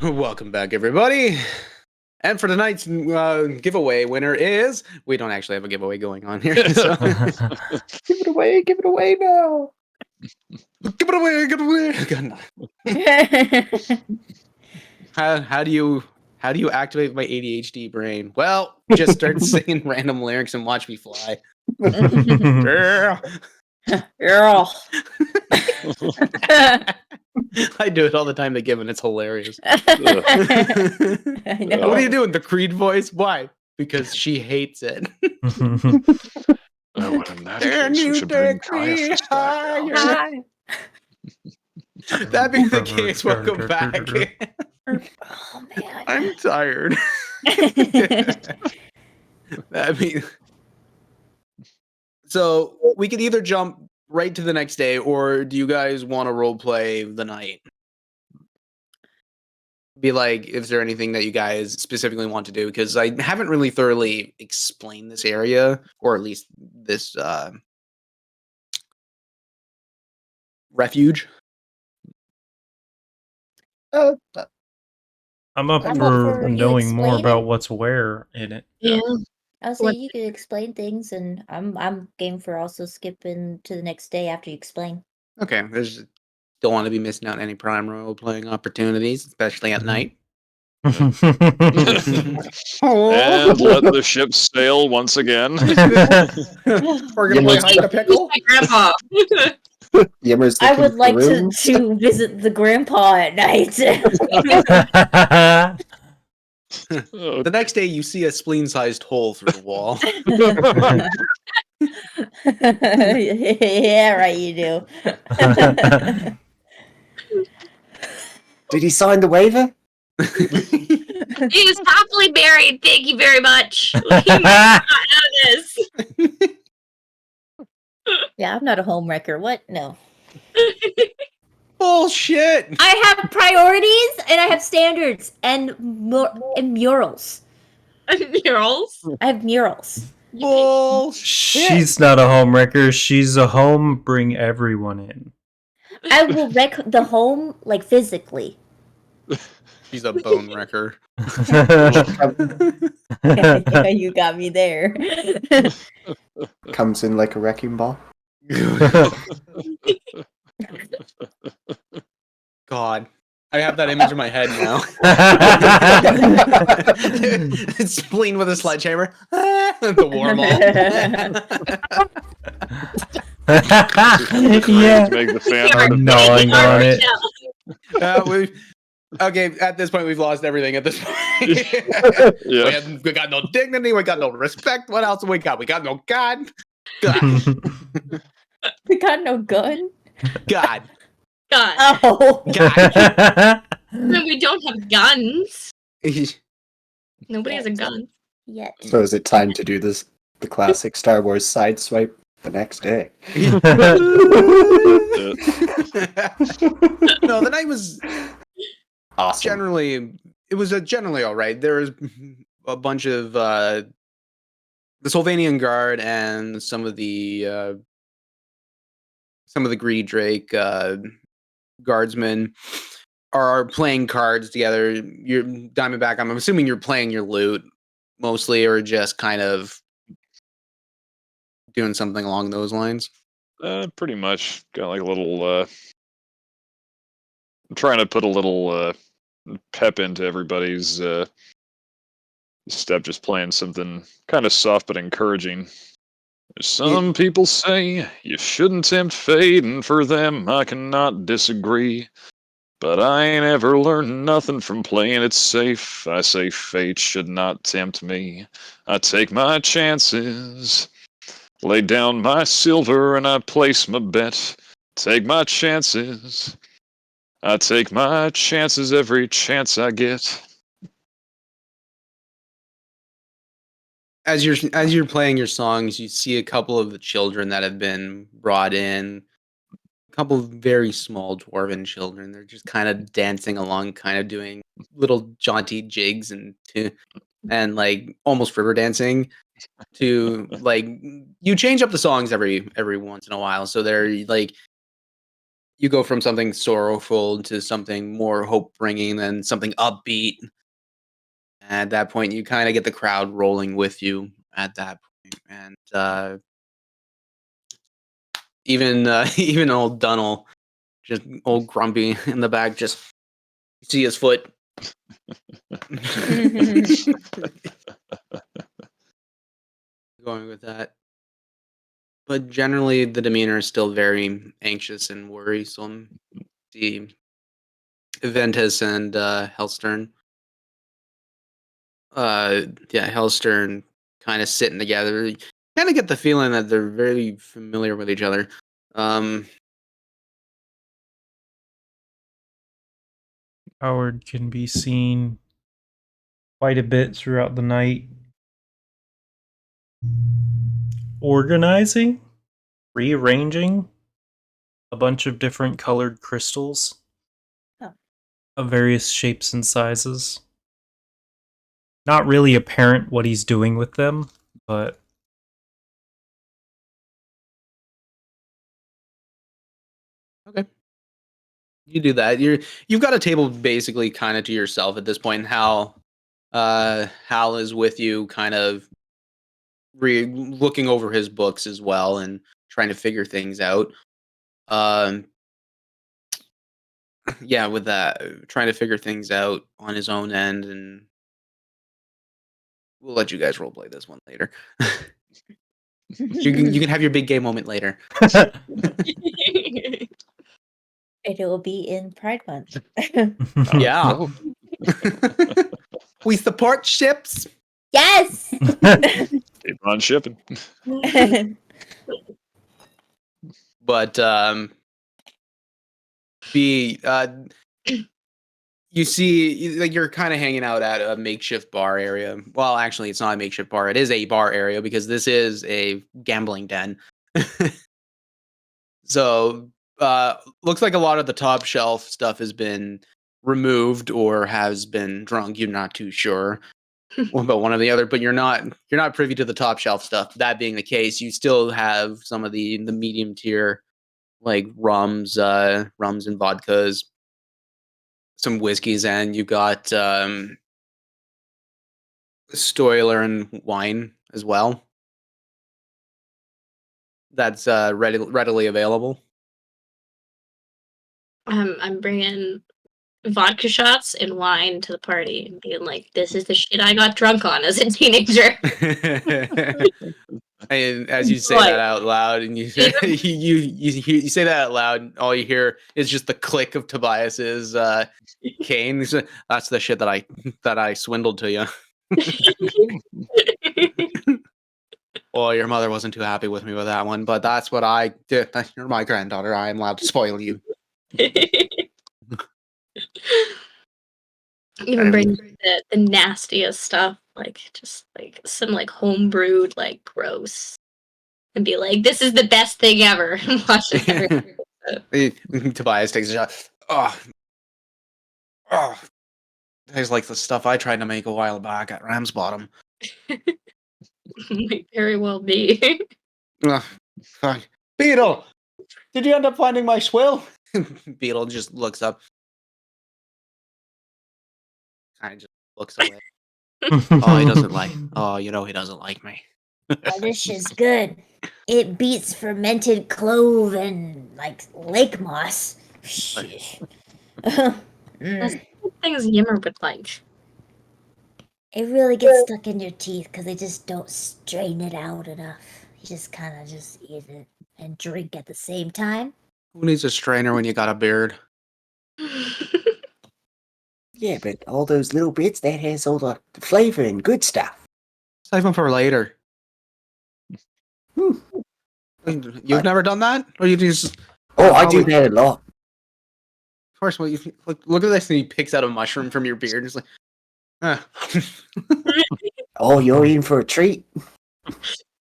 Welcome back, everybody. And for tonight's giveaway winner is... We don't actually have a giveaway going on here. So. Give it away now. Give it away. How do you activate my ADHD brain? Well, just start singing random lyrics and watch me fly. Yeah. Yeah. I do it all the time to give, and it's hilarious. I know. What are you doing? The Creed voice? Why? Because she hates it. Oh, well, in that case, we should bring Caiaphas back out. Hi. That being the case, welcome back. Oh man. I'm tired. I mean, so we could either jump right to the next day, or do you guys want to role play the night? Be like, is there anything that you guys specifically want to do? Because I haven't really thoroughly explained this area, or at least this refuge. I'm up I'm up for for you knowing more explaining. about what's where in it. Yeah. I'll say you could explain things, and I'm game for also skipping to the next day after you explain. Okay, there's don't want to be missing out on any prime role playing opportunities, especially at night. And let the ship sail once again. We're gonna play hide the pickle. My grandpa. Yimmer's I looking would for like rooms. to visit the grandpa at night. Oh, The next day, you see a spleen-sized hole through the wall. Yeah, right, you do. Did he sign the waiver? He is happily married. Thank you very much. We might not know this. Yeah, I'm not a homewrecker. What? No. Bullshit. I have priorities and I have standards and murals. Murals. I have murals. Bullshit. She's not a home wrecker. She's a home bring everyone in. I will wreck the home, like, physically. She's a bone wrecker. Yeah, you got me there. Comes in like a wrecking ball. God, I have that image in my head now. It's spleen with a sledgehammer. The warmall. Yeah. make the fan art of Gnawing on it. Okay, at this point, we've lost everything. At this point, Yeah. we got no dignity. We got no respect. What else have we got? We got no God. God. We got no gun. God. God. Oh. God. No, we don't have guns. Nobody has a gun. Yet. So is it time to do this? The classic Star Wars sideswipe the next day. No, the night was Awesome. generally all right. There was a bunch of the Sylvanian Guard and some of the Greed Drake guardsmen are playing cards together. You're Diamondback. I'm assuming you're playing your loot mostly, or just kind of doing something along those lines. Pretty much. Got like a little. I'm trying to put a little pep into everybody's step. Just playing something kind of soft but encouraging. Some people say you shouldn't tempt fate, and for them I cannot disagree. But I ain't ever learned nothing from playing it safe. I say fate should not tempt me. I take my chances. Lay down my silver and I place my bet. Take my chances. I take my chances every chance I get. As you're playing your songs, you see a couple of the children that have been brought in. A couple of very small dwarven children. They're just kind of dancing along, kind of doing little jaunty jigs and like almost river dancing. To like, you change up the songs every once in a while, so they're like, you go from something sorrowful to something more hope-bringing, then something upbeat. At that point, you kind of get the crowd rolling with you at that point. And even old Dunnell, just old Grumpy in the back, just see his foot. Going with that. But generally, the demeanor is still very anxious and worrisome. See Ventus and Hellstern. Hellstern kind of sitting together. You kind of get the feeling that they're very familiar with each other. Howard can be seen quite a bit throughout the night, organizing, rearranging a bunch of different colored crystals of various shapes and sizes. Not really apparent what he's doing with them, but Okay. You do that. You've got a table basically kind of to yourself at this point. Hal is with you, kind of looking over his books as well and trying to figure things out. Yeah, with that, trying to figure things out on his own end, and we'll let you guys roleplay this one later. You can have your big gay moment later. And it will be in Pride Month. Yeah. Oh, We support ships. Yes. keep on shipping. But you see, like, you're kind of hanging out at a makeshift bar area. Well, actually, it's not a makeshift bar. It is a bar area because this is a gambling den. So, looks like a lot of the top shelf stuff has been removed or has been drunk. You're not too sure about one or the other, but you're not privy to the top shelf stuff. That being the case, you still have some of the medium tier, like rums and vodkas, some whiskeys, and you got Stoiler and wine as well. That's readily available. I'm bringing vodka shots and wine to the party and being like, "This is the shit I got drunk on as a teenager." And as you say that out loud, and you say that out loud, all you hear is just the click of Tobias's cane. That's the shit that I swindled to you. Well, your mother wasn't too happy with me with that one, but that's what I did. You're my granddaughter. I am allowed to spoil you. Even bring the nastiest stuff, like just like some like homebrewed, like gross, and be like, "This is the best thing ever." Watch it. Tobias takes a shot. Oh, tastes like the stuff I tried to make a while back at Ramsbottom. Might very well be. Fuck. Beetle, did you end up finding my swill? Beetle just looks up. Kind of just looks away. Oh, he doesn't like. Oh, he doesn't like me. Oh, this shit's good. It beats fermented clove and like lake moss. Shit. Things Yimmer would like. It really gets stuck in your teeth because they just don't strain it out enough. You just kind of just eat it and drink at the same time. Who needs a strainer when you got a beard? Yeah, but all those little bits, that has all the flavor and good stuff. Save them for later. You've never done that? Or you just... Oh, I do that a lot. Of course, well, look at this, and he picks out a mushroom from your beard. It's like, Oh, you're in for a treat.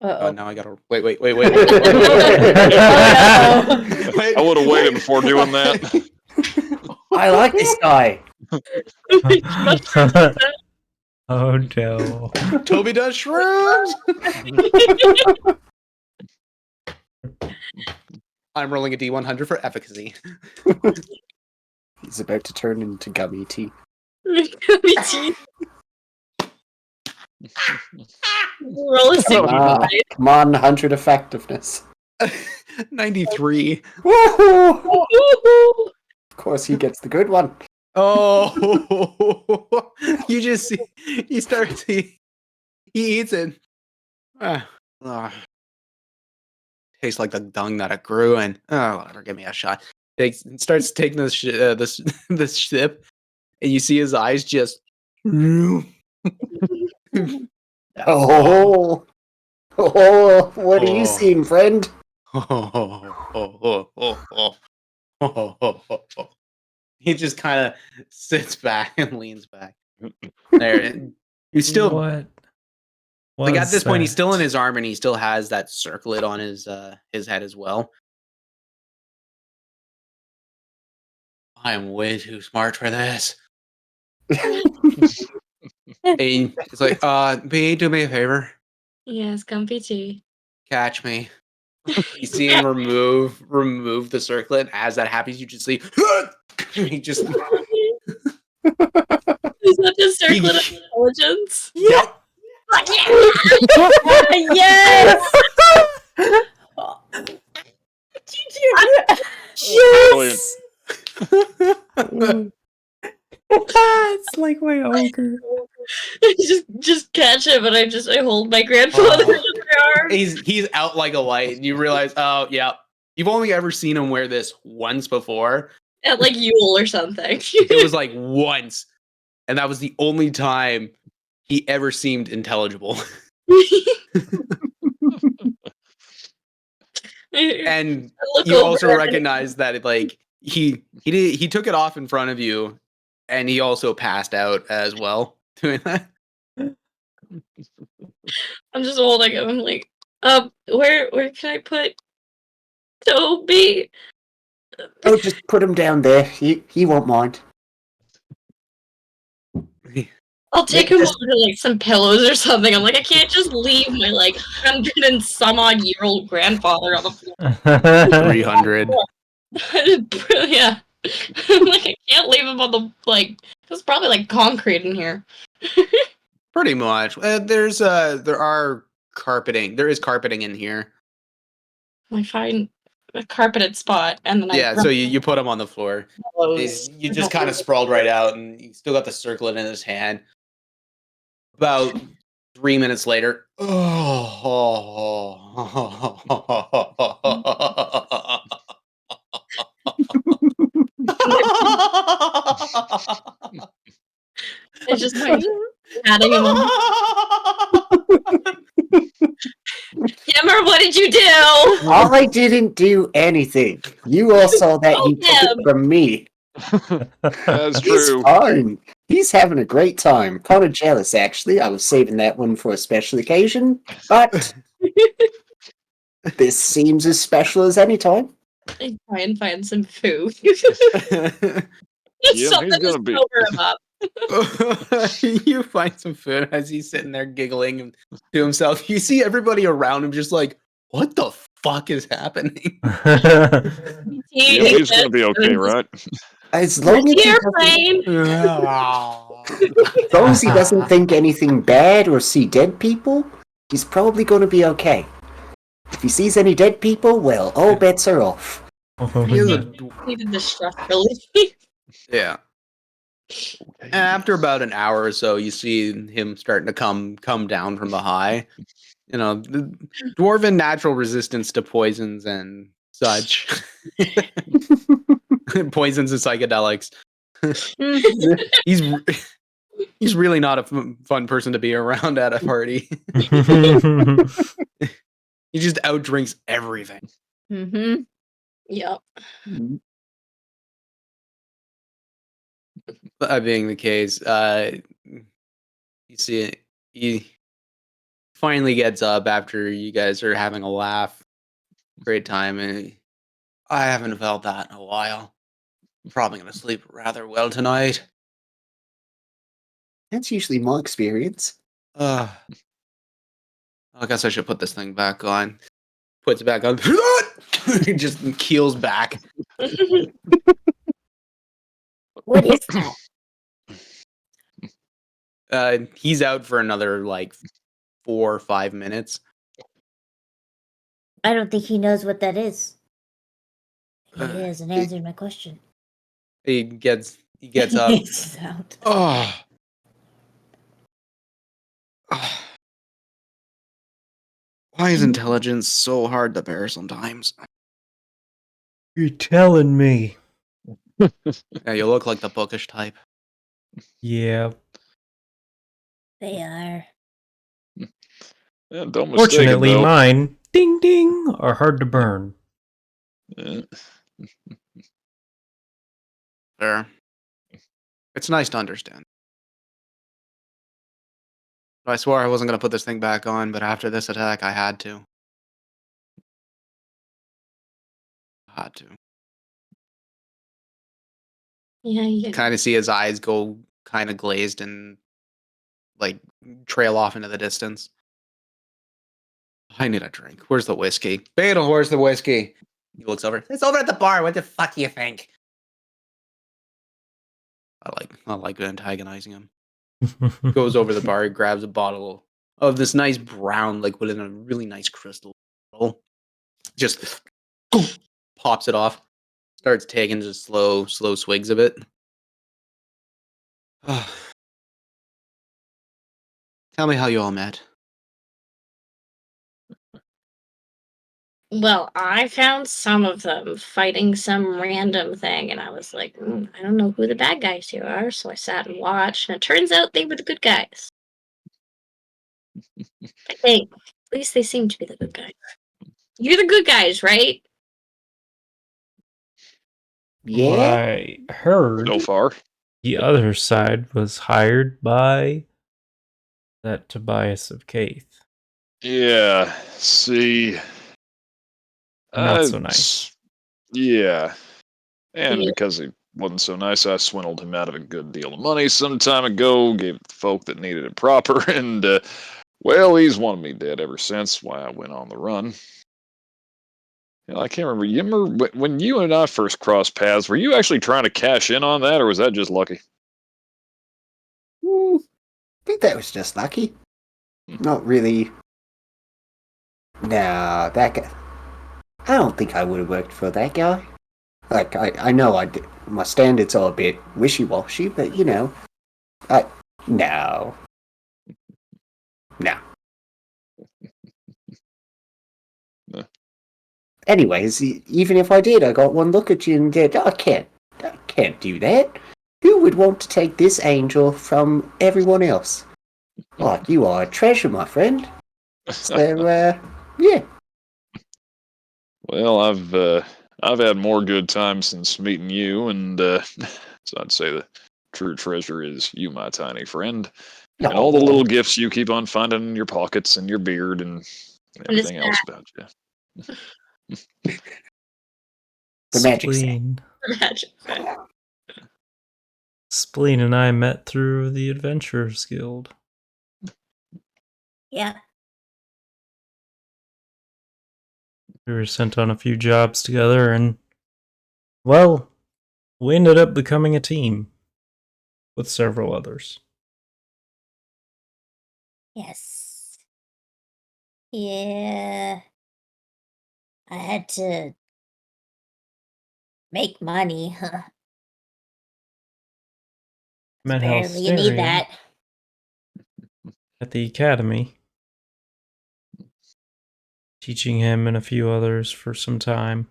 Oh, now I gotta wait. Oh, I would have waited before doing that. I like this guy. Oh no. Toby does shrooms. I'm rolling a D100 for efficacy. He's about to turn into gummy tea. Gummy teeth. Roll a Come on, 65. come on, 100 effectiveness. 93. Woohoo! Woohoo! Of course, he gets the good one. Oh, you just see, he eats it. Tastes like the dung that it grew in. Oh, whatever, give me a shot. Starts taking this sip, and you see his eyes just. Oh, what are you seeing, friend? He just kind of sits back and leans back. There, and he's still What? like at this point, he's still in that? his arm, and he still has that circlet on his head as well. I am way too smart for this. And it's like, B, do me a favor. Yes, comfy tea. Catch me. You see him remove the circlet. As that happens, you just see he just Is that the circlet of intelligence? yep. Yes! Yes! It's like my ogre. just catch him, and I hold my grandfather in my arm. He's out like a light, and you realize, oh yeah, you've only ever seen him wear this once before. At like Yule or something. It was like once, and that was the only time he ever seemed intelligible. And you also recognize that like he took it off in front of you, and he also passed out as well doing that. I'm just holding him. I'm like, where can I put Toby? Oh, just put him down there. He won't mind. I'll take him over to like some pillows or something. I'm like, I can't just leave my like 100 and some odd year old grandfather on the floor. 300. Yeah. I'm like, I can't leave him on the like. There's probably like concrete in here. Pretty much. There is carpeting. There is carpeting in here. I find a carpeted spot, and then Yeah, so you put him on the floor. clothes. You just kind of sprawled right out, and you still got the circlet in his hand. About 3 minutes later, It's just like patting him on. Yammer, what did you do? I didn't do anything. You all saw that he took it from me. That's He's true. fine. He's having a great time. Kind of jealous, actually. I was saving that one for a special occasion, but this seems as special as any time. I try and find some food. he's Something to gonna be- sober him up. You find some food as he's sitting there giggling to himself. You see everybody around him just like, what the fuck is happening? He's gonna be okay, right? As long as, Airplane. as long as he doesn't think anything bad or see dead people, he's probably going to be okay. If he sees any dead people, well, all bets are off. He is a- Needed the stress relief. yeah. After about an hour or so, you see him starting to come down from the high. You know, the dwarven natural resistance to poisons and such. Poisons and psychedelics. He's really not a fun person to be around at a party. He just outdrinks everything. Mm-hmm. Yep. That being the case, you see he finally gets up after you guys are having a laugh. Great time, and I haven't felt that in a while. I'm probably gonna sleep rather well tonight. That's usually my experience. I guess I should put this thing back on. puts it back on. He just keels back. What is that? He's out for another like 4 or 5 minutes. I don't think he knows what that is. He Uh, hasn't answered my question. He gets up. He's out. Oh. Why is intelligence so hard to bear sometimes? You're telling me. Yeah, you look like the bookish type. Yeah. They are. Yeah, don't mistake it, Fortunately, though. mine, ding ding, are hard to burn. Yeah. Fair. It's nice to understand. I swore I wasn't going to put this thing back on, but after this attack, I had to. Yeah, you Kind of see his eyes go kind of glazed and like trail off into the distance. I need a drink. Where's the whiskey? Beetle, where's the whiskey? He looks over. It's over at the bar. What the fuck do you think? I like antagonizing him. Goes over the bar, grabs a bottle of this nice brown liquid in a really nice crystal bottle. Just pops it off. Starts taking just slow swigs of it. Tell me how you all met. Well, I found some of them fighting some random thing, and I was like, I don't know who the bad guys here are, so I sat and watched, and it turns out they were the good guys. I think. At least they seem to be the good guys. You're the good guys, right? Yeah? I heard So far. the other side was hired by that Tobias of Kaith. Yeah, see. Not so nice. Yeah. And Yeah. because he wasn't so nice, I swindled him out of a good deal of money some time ago, gave it to folk that needed it proper, and, well, he's wanted me dead ever since, why I went on the run. I can't remember. You remember when you and I first crossed paths, were you actually trying to cash in on that, or was that just lucky? I think that was just lucky. Not really. Nah, that guy. I don't think I would have worked for that guy. Like, I know my standards are a bit wishy-washy, but, you know. No. No. No. Anyways, even if I did, I got one look at you and did, I can't do that. Who would want to take this angel from everyone else? Like, you are a treasure, my friend. So, yeah. Well, I've had more good times since meeting you, and so I'd say the true treasure is you, my tiny friend, and all the little gifts you keep on finding in your pockets and your beard and everything else about you. The magic set. Spleen. Magic. Spleen and I met through the Adventurers Guild. Yeah. We were sent on a few jobs together, and, well, we ended up becoming a team with several others. Yes. Yeah. I had to make money, huh? Apparently you need that. At the academy, teaching him and a few others for some time.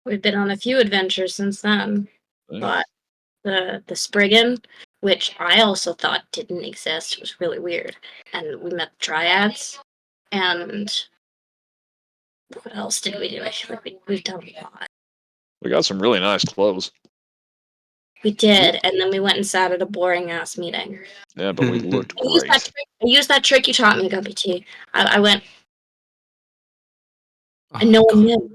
We've been on a few adventures since then, but the Spriggan, which I also thought didn't exist, was really weird. And we met the Dryads, and what else did we do? I feel like we've done a lot. We got some really nice clothes. We did, and then we went and sat at a boring ass meeting. Yeah, but we looked I used that trick you taught me, Guppy T. I went, and no one knew.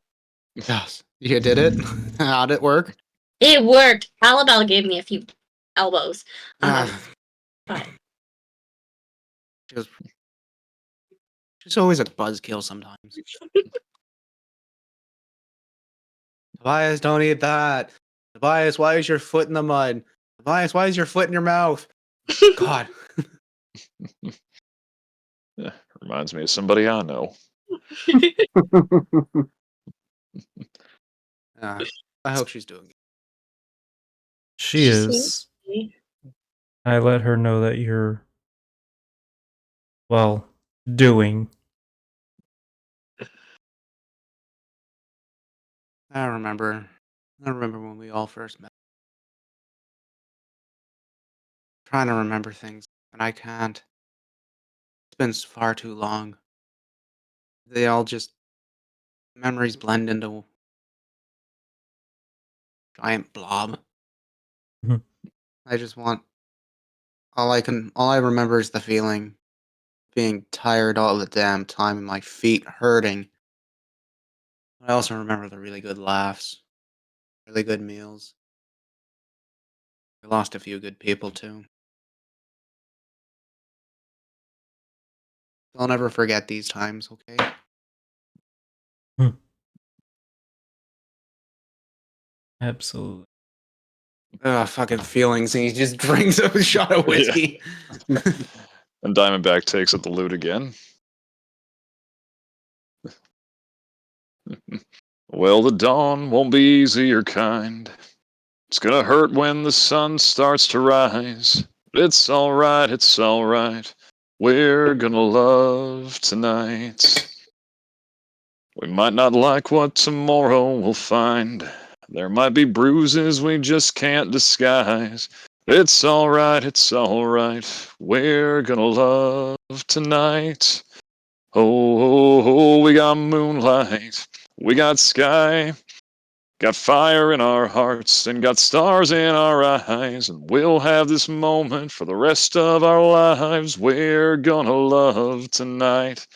Yes, you did it. How'd it work? It worked. Alabel gave me a few elbows. Ah, But she's always a buzzkill sometimes. Tobias, don't eat that. Tobias, why is your foot in the mud? Tobias, why is your foot in your mouth? God. Reminds me of somebody I know. I hope she's doing good. She is. I let her know that you're, well, doing. I remember when we all first met. Trying to remember things, and I can't. It's been far too long. They all just memories blend into a giant blob. Mhm. I just want all I remember is the feeling being tired all the damn time and my feet hurting. I also remember the really good laughs, really good meals. We lost a few good people too. I'll never forget these times, okay? Absolutely. Ugh, fucking feelings, and he just drinks a shot of whiskey. And Diamondback takes up the loot again. Well, the dawn won't be easy or kind. It's gonna hurt when the sun starts to rise. But it's alright, it's alright. We're gonna love tonight. We might not like what tomorrow will find. There might be bruises we just can't disguise. It's alright, it's alright. We're gonna love tonight. Oh, oh, oh, we got moonlight. We got sky. Got fire in our hearts and got stars in our eyes, and we'll have this moment for the rest of our lives. We're gonna love tonight.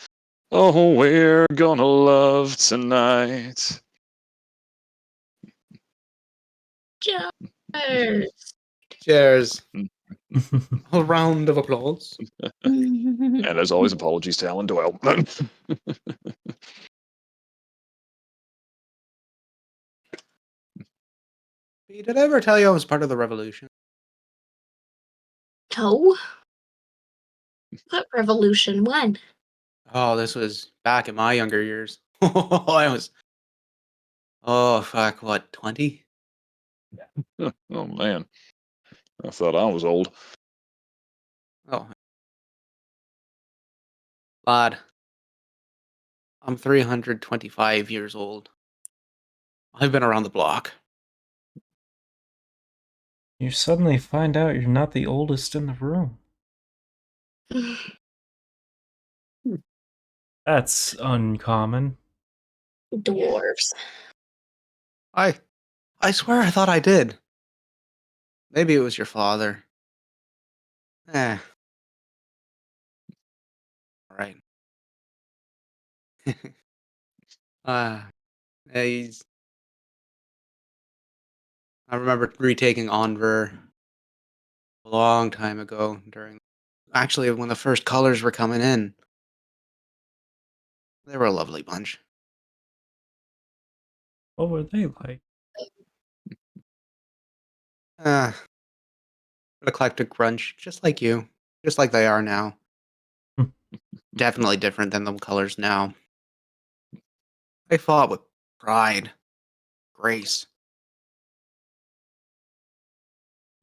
Oh, we're gonna love tonight. Cheers. Cheers. A round of applause. And as always, apologies to Alan Doyle. Did I ever tell you I was part of the revolution? No. What revolution? When? Oh, this was back in my younger years. Oh, fuck, what, 20? Oh, man. I thought I was old. Oh. Lad, I'm 325 years old. I've been around the block. You suddenly find out you're not the oldest in the room. That's uncommon. Dwarves. I swear I thought I did. Maybe it was your father. Eh. Alright. Ah, he's... I remember retaking Enver a long time ago actually, when the first colors were coming in. They were a lovely bunch. What were they like? Ah, eclectic grunge, just like you. Just like they are now. Definitely different than the colors now. They fought with pride, grace.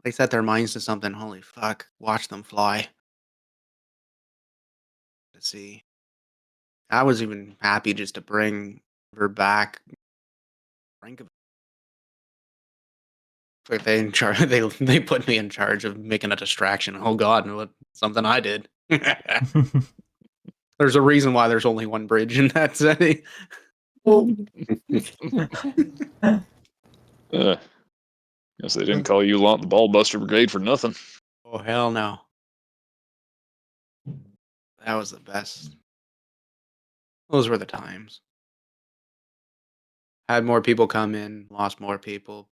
They set their minds to something. Holy fuck. Watch them fly. To see. I was even happy just to bring her back. Think of like they in charge. They put me in charge of making a distraction. Oh god, what something I did. There's a reason why there's only one bridge in that city. Guess they didn't call you the Ballbuster Brigade for nothing. Oh hell no. That was the best. Those were the times. Had more people come in, lost more people.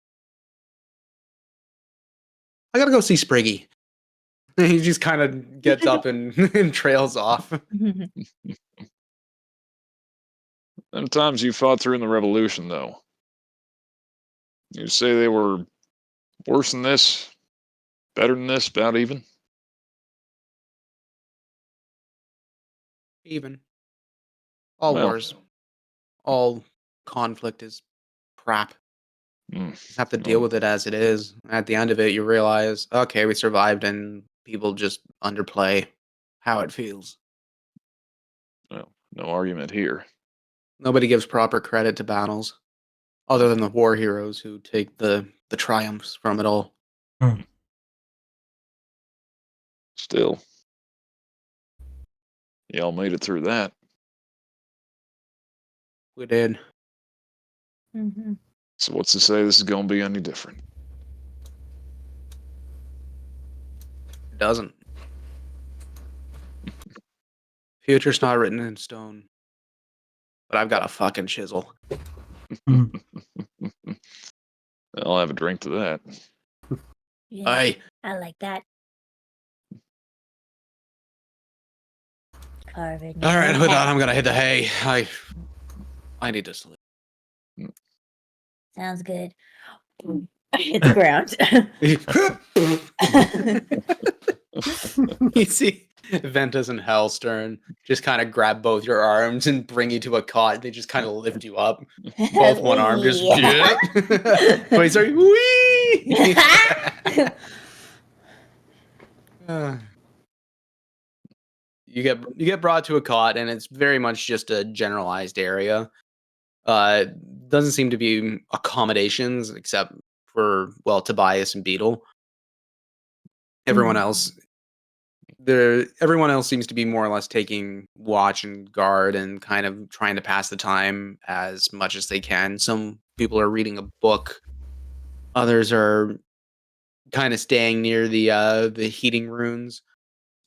I gotta go see Spriggy. And he just kind of gets up and, and trails off. And times you fought through in the Revolution, though. You say they were worse than this, better than this, about even? Even. All Well. wars. All conflict is crap. Just have to deal with it as it is. At the end of it, you realize, okay, we survived, and people just underplay how it feels. Well, no argument here. Nobody gives proper credit to battles, other than the war heroes who take the triumphs from it all. Still, y'all made it through that. We did. Mm-hmm. So what's to say this is going to be any different? It doesn't. Future's not written in stone. But I've got a fucking chisel. I'll have a drink to that. Yeah, Hey, I like that. Carving. all right, with that, I'm gonna hit the hay. I need to sleep. Sounds good. I hit the ground. You see Ventus and Hellstern just kind of grab both your arms and bring you to a cot. They just kind of lift you up. Both one arm just Yeah. so you start wee. You get brought to a cot, and it's very much just a generalized area. Doesn't seem to be accommodations except for, well, Tobias and Beetle. Everyone else seems to be more or less taking watch and guard and kind of trying to pass the time as much as they can. Some people are reading a book. Others are kind of staying near the heating runes,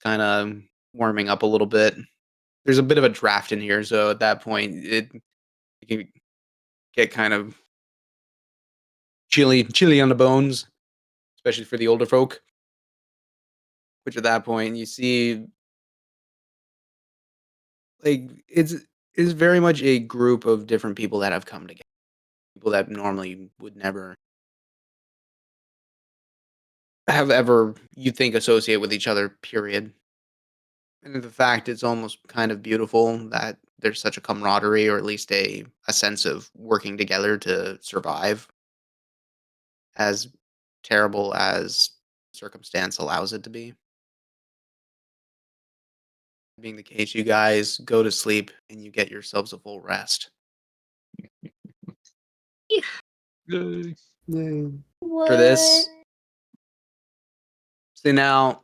kind of warming up a little bit. There's a bit of a draft in here, so at that point it can get kind of chilly on the bones, especially for the older folk. Which at that point you see, like, it's very much a group of different people that have come together. People that normally would never have ever, you think, associate with each other, period. And the fact it's almost kind of beautiful that there's such a camaraderie, or at least a sense of working together to survive, as terrible as circumstance allows it to be. Being the case, you guys go to sleep and you get yourselves a full rest. Yay. For this, see, now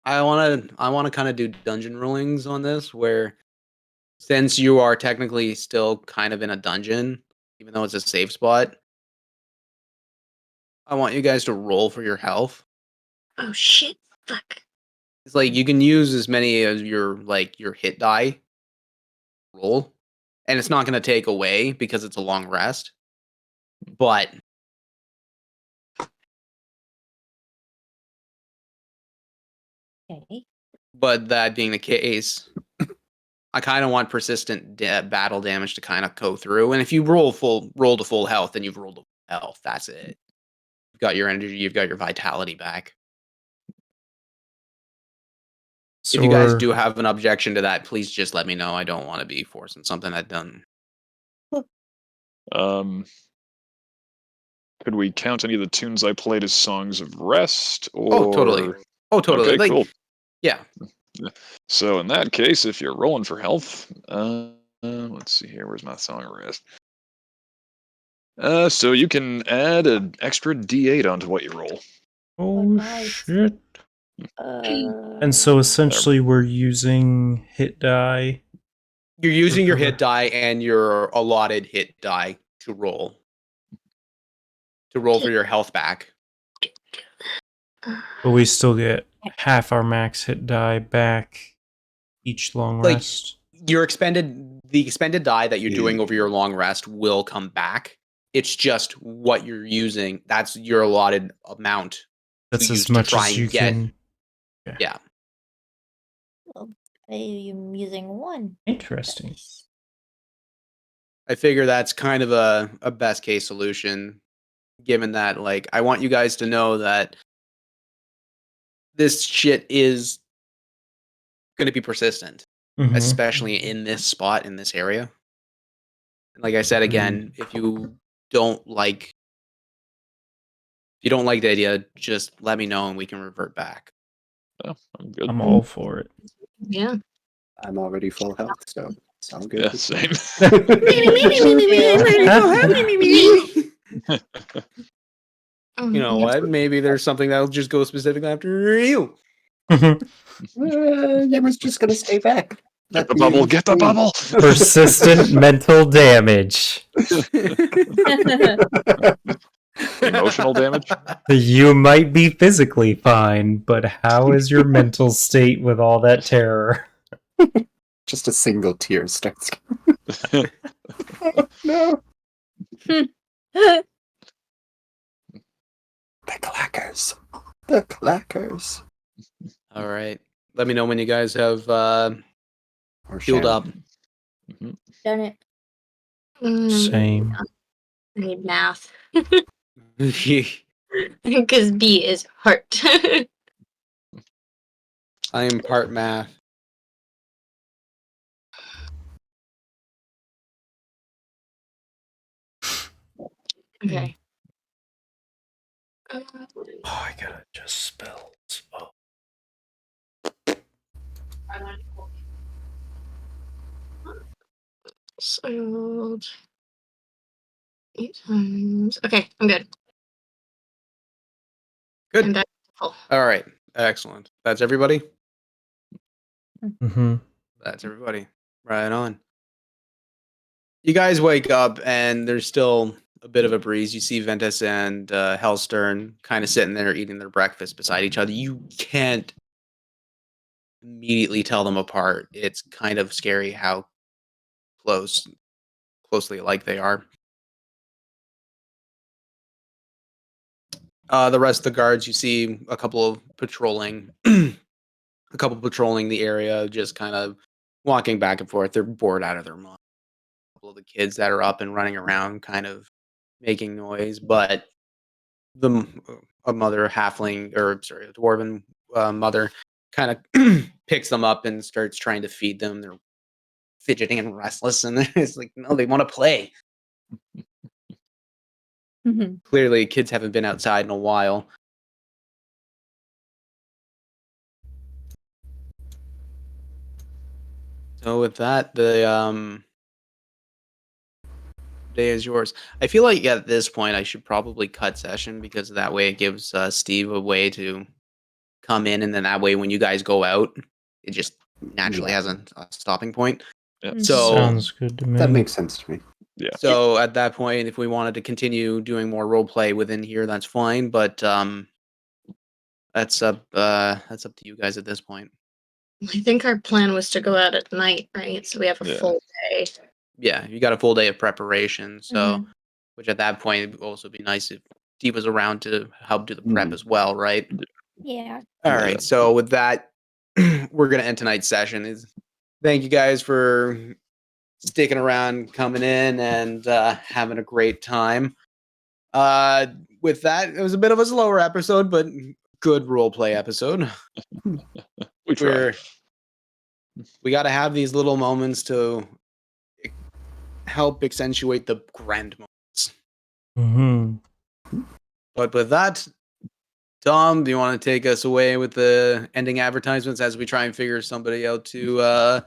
I want to kind of do dungeon rulings on this, where since you are technically still kind of in a dungeon, even though it's a safe spot, I want you guys to roll for your health. Oh shit! Fuck. It's like you can use as many as your hit die roll, and it's not going to take away because it's a long rest. But Okay. but that being the case, I kind of want persistent battle damage to kind of go through. And if you roll to full health, then you've rolled to full health. That's it. You've got your energy. You've got your vitality back. So If you guys we're- do have an objection to that, please just let me know. I don't want to be forcing something I've done. Could we count any of the tunes I played as songs of rest? Or... Oh, totally. Oh, totally. Okay, cool. Yeah. So in that case, if you're rolling for health, let's see here. Where's my song of rest? So you can add an extra D8 onto what you roll. Oh nice. shit! And so essentially, we're using hit die. You're using your hit die and your allotted hit die to roll for your health back. But we still get half our max hit die back each long Like, rest. The expended die that you're doing over your long rest will come back. It's just what you're using. That's your allotted amount. That's use as to much try as and you get- can. Yeah. I'm using 1. Interesting. dice. I figure that's kind of a best case solution, given that, like, I want you guys to know that this shit is going to be persistent, Mhm. especially in this spot, in this area. Like I said again, if you don't like the idea, just let me know and we can revert back. Oh, I'm good. I'm all for it. Yeah. I'm already full health, so it's all good. Yeah, same. You know what? Maybe there's something that'll just go specifically after you. You was just gonna stay back. Get the bubble, get the bubble! Persistent mental damage. Emotional damage? You might be physically fine, but how is your mental state with all that terror? Just a single tear starts. No. The clackers. The clackers. All right. Let me know when you guys have Or healed up. Done it. Same. I need math. Because B is heart. I am part math. Okay. Oh, I gotta just spell. Oh. Sold 8 times. Okay, I'm good. Good. I'm back to full. All right. Excellent. That's everybody? Mm-hmm. That's everybody. Right on. You guys wake up and there's still a bit of a breeze. You see Ventus and Hellstern kind of sitting there eating their breakfast beside each other. You can't immediately tell them apart. It's kind of scary how closely alike they are. The rest of the guards, you see a couple of patrolling, the area, just kind of walking back and forth. They're bored out of their mind. A couple of the kids that are up and running around, kind of making noise, but a mother halfling, or sorry, a dwarven mother, kind of picks them up and starts trying to feed them. They're fidgeting and restless, and it's like, no, they want to play. Clearly, kids haven't been outside in a while. So with that, the day is yours. I feel like at this point I should probably cut session, because that way it gives Steve a way to come in, and then that way when you guys go out, it just naturally has a stopping point. Yeah. So Sounds good to me. That makes sense to me. Yeah. So at that point, if we wanted to continue doing more role play within here, that's fine. But that's up to you guys at this point. I think our plan was to go out at night, right? So we have a Yeah. full day. Yeah, you got a full day of preparation. So, which at that point it would also be nice if Steve was around to help do the prep as well, right? Yeah. All right. So with that, we're gonna end tonight's session. Thank you guys for sticking around, coming in, and having a great time. With that, it was a bit of a slower episode, but good role play episode. We try. We got to have these little moments to help accentuate the grand moments. Mm-hmm. But with that, Tom, do you want to take us away with the ending advertisements as we try and figure somebody out to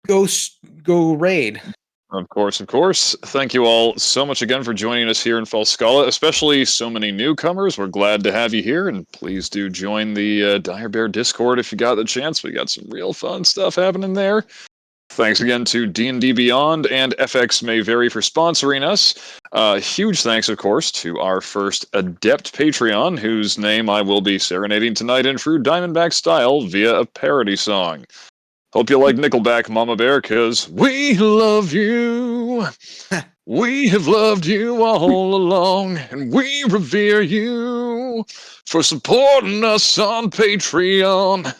go raid? Of course, of course. Thank you all so much again for joining us here in Falskallen, especially so many newcomers. We're glad to have you here, and please do join the Dire Bear Discord if you got the chance. We got some real fun stuff happening there. Thanks again to D&D Beyond and FX May Vary for sponsoring us. Huge thanks, of course, to our first Adept Patreon, whose name I will be serenading tonight in true Diamondback style via a parody song. Hope you like Nickelback, Mama Bear, because we love you. We have loved you all along, and we revere you for supporting us on Patreon.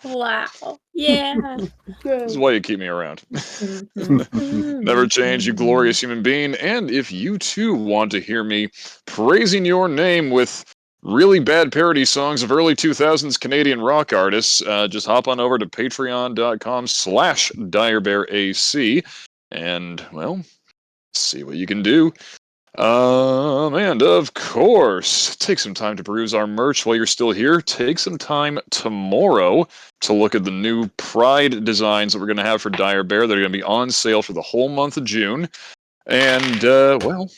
Wow. Yeah. This is why you keep me around. Mhm. Never change, you glorious human being. And if you too want to hear me praising your name with really bad parody songs of early 2000s Canadian rock artists, just hop on over to patreon.com/direbearac and, well, see what you can do. And of course, take some time to peruse our merch while you're still here. Take some time tomorrow to look at the new Pride designs that we're going to have for Dire Bear. They're going to be on sale for the whole month of June. And, well,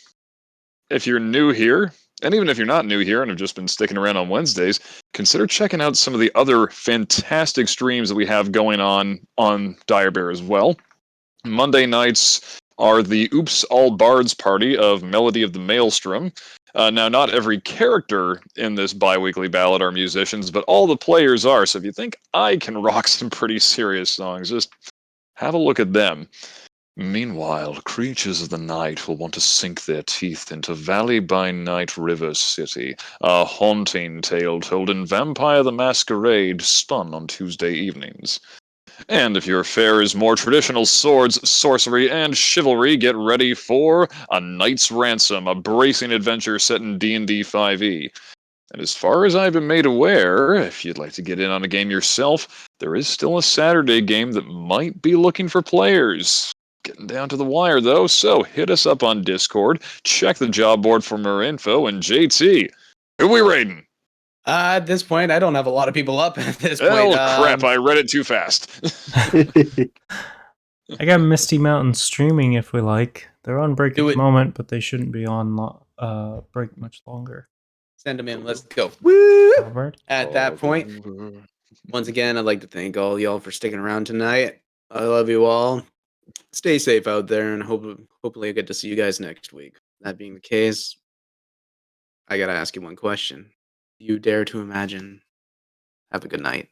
if you're new here, and even if you're not new here and have just been sticking around on Wednesdays, consider checking out some of the other fantastic streams that we have going on Dire Bear as well. Monday nights are the Oops All Bards party of Melody of the Maelstrom. Now, not every character in this bi-weekly ballad are musicians, but all the players are, so if you think I can rock some pretty serious songs, just have a look at them. Meanwhile, creatures of the night will want to sink their teeth into Valley by Night River City, a haunting tale told in Vampire the Masquerade, spun on Tuesday evenings. And if your fare is more traditional swords, sorcery, and chivalry, get ready for A Knight's Ransom, a bracing adventure set in D&D 5e. And as far as I've been made aware, if you'd like to get in on a game yourself, there is still a Saturday game that might be looking for players. Getting down to the wire, though, so hit us up on Discord, check the job board for more info, and JT, who we raiding? At this point, I don't have a lot of people up at this point. Oh, crap, I read it too fast. I got Misty Mountain streaming if we like. They're on break Do at it. the moment, but they shouldn't be on break much longer. Send them in. Let's go. Woo! Albert? At that point, once again, I'd like to thank all y'all for sticking around tonight. I love you all. Stay safe out there, and hopefully I get to see you guys next week. That being the case, I gotta ask you one question. Do you dare to imagine? Have a good night.